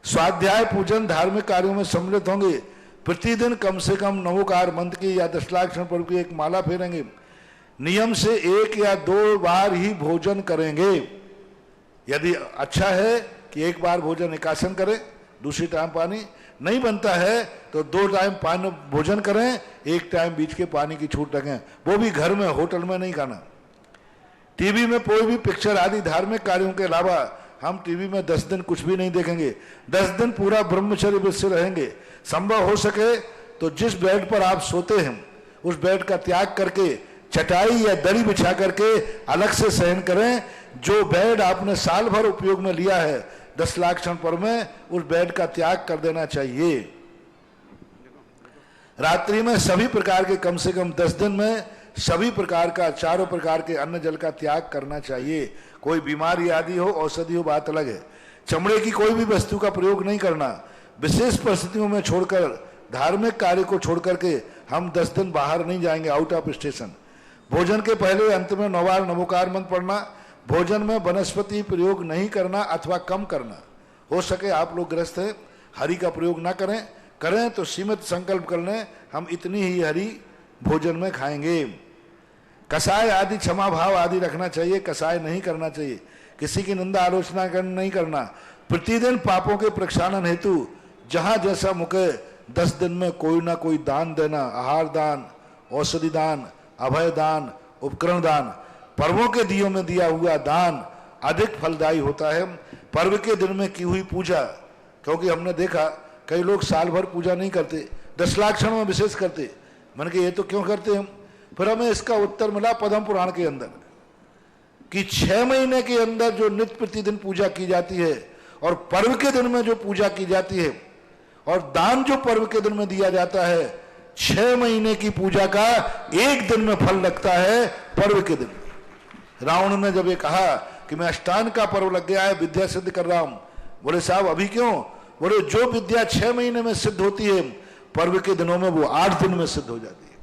स्वाध्याय पूजन धार्मिक कार्यों में सम्मिलित होंगे। प्रतिदिन कम से कम नवोकार मंत्र की या 10 लाख पर्व की एक माला फेरेंगे। नियम से 1 या 2 बार ही भोजन करेंगे। यदि अच्छा है कि 1 बार भोजन निकासन करें, दूसरी टाइम पानी नहीं बनता है तो 2 टाइम पानी भोजन करें, 1 टाइम बीच के पानी की छूट रखें, वो भी घर में, होटल में नहीं खाना। टीवी में कोई भी पिक्चर आदि धार्मिक कार्यों के अलावा हम टीवी में 10 दिन कुछ भी नहीं देखेंगे। 10 दिन पूरा ब्रह्मचर्य व्रत से रहेंगे। संभव हो सके तो जिस बेड पर आप सोते हैं उस बेड का त्याग करके चटाई या दरी बिछा करके अलग से शयन करें। जो बेड आपने साल भर उपयोग में लिया है 10 लाख क्षण पर्व में, उस बेड का त्याग कर देना चाहिए। रात्रि में सभी प्रकार के, कम से कम 10 दिन में सभी प्रकार का, 4 प्रकार के अन्न जल का त्याग करना चाहिए। कोई बीमारी आदि हो, औषधि हो, बात अलग है। चमड़े की कोई भी वस्तु का प्रयोग नहीं करना। विशेष परिस्थितियों में छोड़कर, धार्मिक कार्य को छोड़कर के हम 10 दिन बाहर नहीं जाएंगे, आउट ऑफ स्टेशन। भोजन के पहले अंत में 9 बार नमोकार मंत्र पढ़ना। भोजन में वनस्पति प्रयोग नहीं करना अथवा कम करना। हो सके आप लोग ग्रस्त हैं, हरि का प्रयोग ना करें, करें तो सीमित संकल्प कर लें, हम इतनी ही हरि भोजन में खाएंगे। कसाय आदि क्षमा भाव आदि रखना चाहिए, कसाय नहीं करना चाहिए। किसी की निंदा आलोचना नहीं करना। प्रतिदिन पापों के प्रक्षालन हेतु जहां जैसा मुके 10 दिन में कोई ना कोई दान देना। आहार दान, औषधि दान, अभय दान, उपकरण दान। पर्वों के दियों में दिया हुआ दान अधिक फलदायी होता है। पर्व के दिन में की हुई पूजा, क्योंकि हमने देखा कई लोग साल भर पूजा नहीं करते, 10 लाख क्षण में विशेष करते। मन के ये तो क्यों करते हम? फिर हमें इसका उत्तर मिला पद्म पुराण के अंदर कि 6 महीने के अंदर जो नित्य प्रतिदिन पूजा की जाती है और पर्व के दिन में जो पूजा की जाती है और दान जो पर्व के दिन में दिया जाता है, 6 महीने की पूजा का 1 दिन में फल लगता है पर्व के दिन। रावण ने जब ये कहा कि मैं अष्टांग का पर्व लग गया है, विद्या सिद्ध कर रहा हूं, बोले साहब अभी क्यों? बोले जो विद्या 6 महीने में सिद्ध होती है पर्व के दिनों में वो 8 दिन में सिद्ध हो जाती है।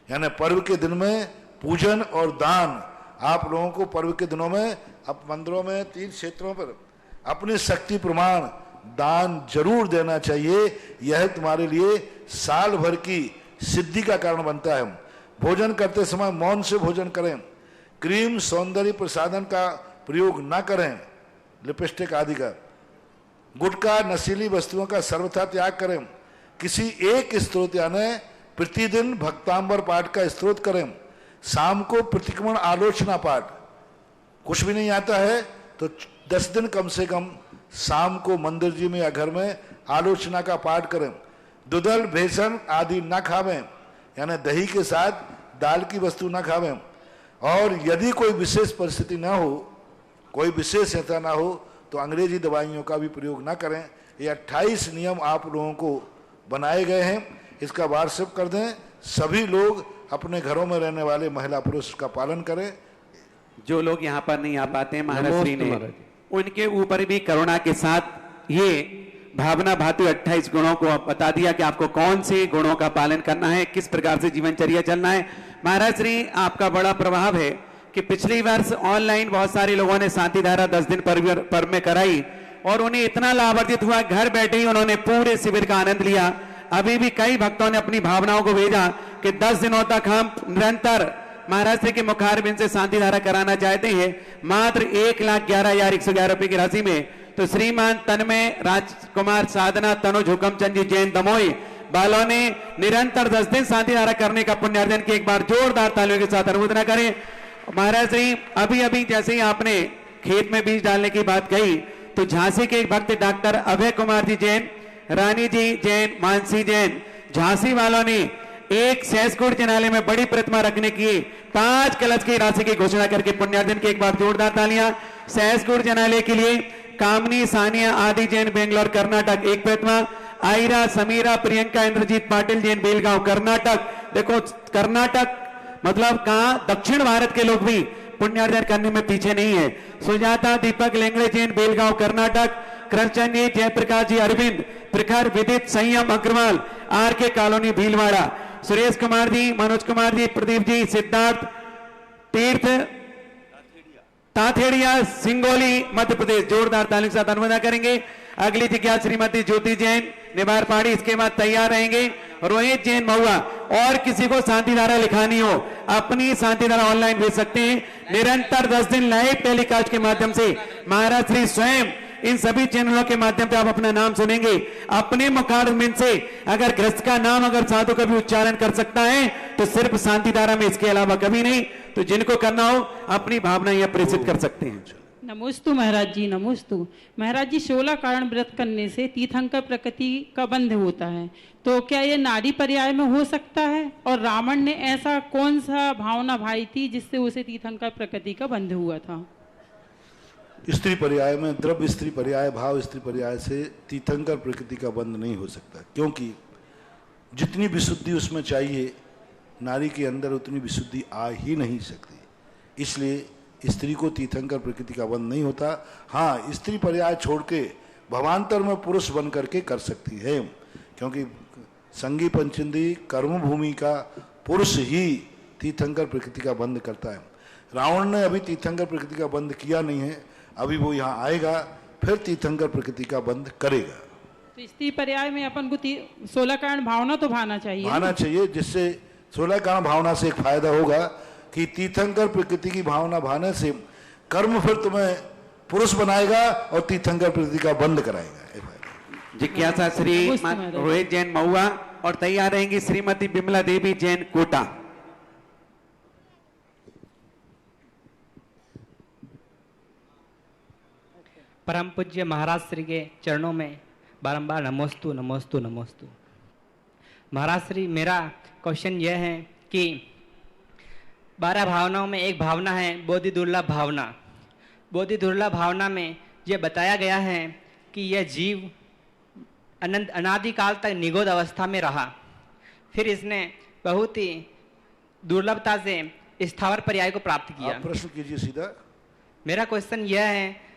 यानी पर्व के दिन में पूजन और दान, आप लोगों को पर्व के दिनों में अब मंदिरों में 3 क्षेत्रों पर अपनी शक्ति प्रमाण दान जरूर देना चाहिए। यह तुम्हारे लिए साल भर की सिद्धि का कारण बनता है। भोजन करते समय मौन से भोजन करें। क्रीम सौंदर्य प्रसाधन का प्रयोग न करें, लिपस्टिक आदि का। गुटखा नशीली वस्तुओं का सर्वथा त्याग करें। किसी एक स्तोत्र यानी प्रतिदिन भक्तांबर पाठ का स्तोत्र करें। शाम को प्रतिक्रमण आलोचना पाठ, कुछ भी नहीं आता है तो 10 दिन कम से कम शाम को मंदिर जी में या घर में आलोचना का पाठ करें। दुधल बेसन आदि न खावें, यानी दही के साथ दाल की वस्तु न खावें। और यदि कोई विशेष परिस्थिति ना हो, कोई विशेष ऐसा ना हो तो अंग्रेजी दवाइयों का भी प्रयोग ना करें। ये 28 नियम आप लोगों को बनाए गए हैं, इसका व्हाट्सएप कर दें, सभी लोग अपने घरों में रहने वाले महिला पुरुष का पालन करें। जो लोग यहाँ पर नहीं आ पाते हैं महाराज श्री नमोस्तु ने महाराज। उनके ऊपर भी करुणा के साथ ये भावना भातु 28 गुणों को बता दिया कि आपको कौन से गुणों का पालन करना है, किस प्रकार से जीवनचर्या चलना है। महाराज श्री आपका बड़ा प्रभाव है कि पिछली वर्ष ऑनलाइन बहुत सारे लोगों ने शांति धारा 10 दिन पर्व में कराई और उन्हें इतना लाभ अर्जित हुआ, घर बैठे ही उन्होंने पूरे शिविर का आनंद लिया। अभी भी कई भक्तों ने अपनी भावनाओं को भेजा कि 10 दिनों तक हम निरंतर महाराज श्री के मुखारबिंद से शांति धारा कराना चाहते हैं, मात्र 1,11,111 रुपए की राशि में। तो श्रीमान तन्मय राजकुमार साधना तनुज हुकमचंद जी जैन दमोई बालों ने निरंतर 10 दिन शांति धारा करने का पुण्यार्जन की एक बार जोरदार तालियों के साथ अनुमोदना करें। महाराज श्री अभी अभी जैसे ही आपने खेत में बीज डालने की बात कही तो झांसी के एक भक्त डॉक्टर अभय कुमार जी जैन, रानी जी जैन, मानसी जैन, झांसी वालों ने एक सहसगुड़ जिनालय में बड़ी प्रतिमा रखने की 5 कलश की राशि की घोषणा करके पुण्यार्जन की एक बार जोरदार तालियां। सहसगुड़ जिनालय के लिए कामनी सानिया आदि जैन बेंगलोर कर्नाटक एक प्रतिमा, आयरा समीरा प्रियंका इंद्रजीत पाटिल जैन बेलगांव कर्नाटक। देखो कर्नाटक मतलब कहां, दक्षिण भारत के लोग भी पुण्यार्जन करने में पीछे नहीं है। सुजाता दीपक लेंगड़े जैन बेलगांव कर्नाटक, कृष्ण जी जयप्रकाश जी अरविंद प्रखर विदित संयम अग्रवाल आर के कॉलोनी भीलवाड़ा, सुरेश कुमार जी, मनोज कुमार जी, प्रदीप जी, सिद्धार्थ तीर्थ ताथेड़िया सिंगोली मध्य प्रदेश। जोरदार तालियों के साथ अनुमोदन करेंगे। अगली जिज्ञासा श्रीमती ज्योति जैन निवार पहाड़ी, इसके बाद तैयार रहेंगे रोहित जैन महुआ। और किसी को शांति धारा लिखानी हो अपनी शांति धारा ऑनलाइन भेज सकते हैं। निरंतर 10 दिन लाइव टेलीकास्ट के माध्यम से महाराज श्री स्वयं इन सभी चैनलों के माध्यम से आप अपना नाम सुनेंगे। अपने मुखारबिंद से अगर ग्रस्त का नाम अगर साधु कभी उच्चारण कर सकता है तो सिर्फ शांति धारा में, इसके अलावा कभी नहीं। तो जिनको करना हो अपनी भावना यह प्रेषित कर सकते हैं। नमोस्तु महाराज जी, नमोस्तु महाराज जी। 16 कारण व्रत करने से तीर्थंकर प्रकृति का बंध होता है, तो क्या ये नारी पर्याय में हो सकता है? और रावण ने ऐसा कौन सा भावना भाई थी जिससे उसे तीर्थंकर प्रकृति का बंध हुआ था? स्त्री पर्याय में द्रव्य स्त्री पर्याय भाव स्त्री पर्याय से तीर्थंकर प्रकृति का बंध नहीं हो सकता, क्योंकि जितनी विशुद्धि उसमें चाहिए नारी के अंदर उतनी विशुद्धि आ ही नहीं सकती। इसलिए स्त्री को तीर्थंकर प्रकृति का बंध नहीं होता। हाँ, स्त्री पर्याय छोड़ के भवांतर में पुरुष बन करके कर सकती है, क्योंकि संगी पंचंदी कर्म भूमि का पुरुष ही तीर्थंकर प्रकृति का बंध करता है। रावण ने अभी तीर्थंकर प्रकृति का बंध किया नहीं है, अभी वो यहाँ आएगा फिर तीर्थंकर प्रकृति का बंध करेगा। तो स्त्री पर्याय में अपन को 16 कारण भावना तो भाना चाहिए, भाना चाहिए, जिससे 16 कारण भावना से एक फायदा होगा कि तीर्थंकर प्रकृति की भावना भाने से कर्म फिर तुम्हें पुरुष बनाएगा और तीर्थंकर प्रकृति का बंद कराएगा। जिज्ञासा श्री रोहित जैन महुआ और तैयार रहेंगी श्रीमती बिमला देवी जैन कोटा। परम पूज्य महाराज श्री के चरणों में बारंबार नमोस्तु नमोस्तु नमोस्तु। महाराज श्री, मेरा क्वेश्चन यह है कि 12 भावनाओं में एक भावना है बोधि दुर्लभ भावना। बोधि दुर्लभ भावना में यह बताया गया है कि यह जीव अनादिकाल तक निगोद अवस्था में रहा, फिर इसने बहुत ही दुर्लभता से स्थावर पर्याय को प्राप्त किया। आप प्रश्न कीजिए सीधा। मेरा क्वेश्चन यह है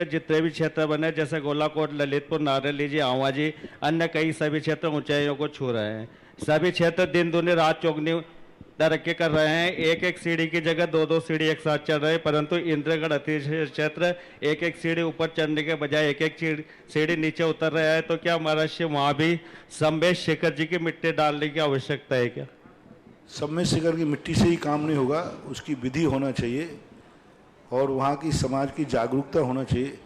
जितने भी क्षेत्र बने जैसे गोलाकोट, ललितपुर, नारेली जी, आवाजी, अन्य कई सभी क्षेत्र ऊंचाइयों को छू रहे हैं। सभी क्षेत्र दिन दूनी रात चौगनी तरक्की कर रहे हैं। एक एक सीढ़ी की जगह दो दो सीढ़ी एक साथ चढ़ रहे हैं, परंतु इंद्रगढ़ अति क्षेत्र एक एक सीढ़ी ऊपर चढ़ने के बजाय एक एक सीढ़ी नीचे उतर रहा है। तो क्या महाराज वहाँ भी संवेश शेखर जी की मिट्टी डालने की आवश्यकता है क्या? संवेश शेखर की मिट्टी से ही काम नहीं होगा, उसकी विधि होना चाहिए और वहाँ की समाज की जागरूकता होना चाहिए।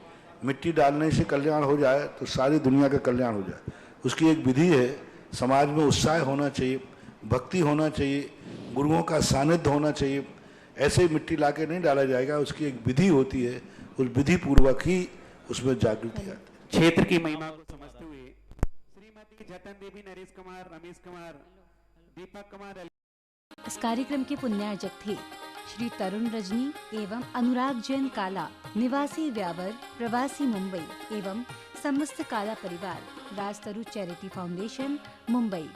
मिट्टी डालने से कल्याण हो जाए तो सारी दुनिया का कल्याण हो जाए, उसकी एक विधि है। समाज में उत्साह होना चाहिए, भक्ति होना चाहिए, गुरुओं का सानिध्य होना चाहिए। ऐसे ही मिट्टी लाके नहीं डाला जाएगा, उसकी एक विधि होती है, उस विधि पूर्वक ही उसमें जागृति आती है। क्षेत्र की महिमा को समझते हुए श्रीमती जतन देवी, नरेश कुमार, रमेश कुमार, दीपक कुमार। इस कार्यक्रम के पुण्यार्जक थे श्री तरुण रजनी एवं अनुराग जैन काला, निवासी व्यावर, प्रवासी मुंबई एवं समस्त काला परिवार, राजतरु चैरिटी फाउंडेशन, मुंबई।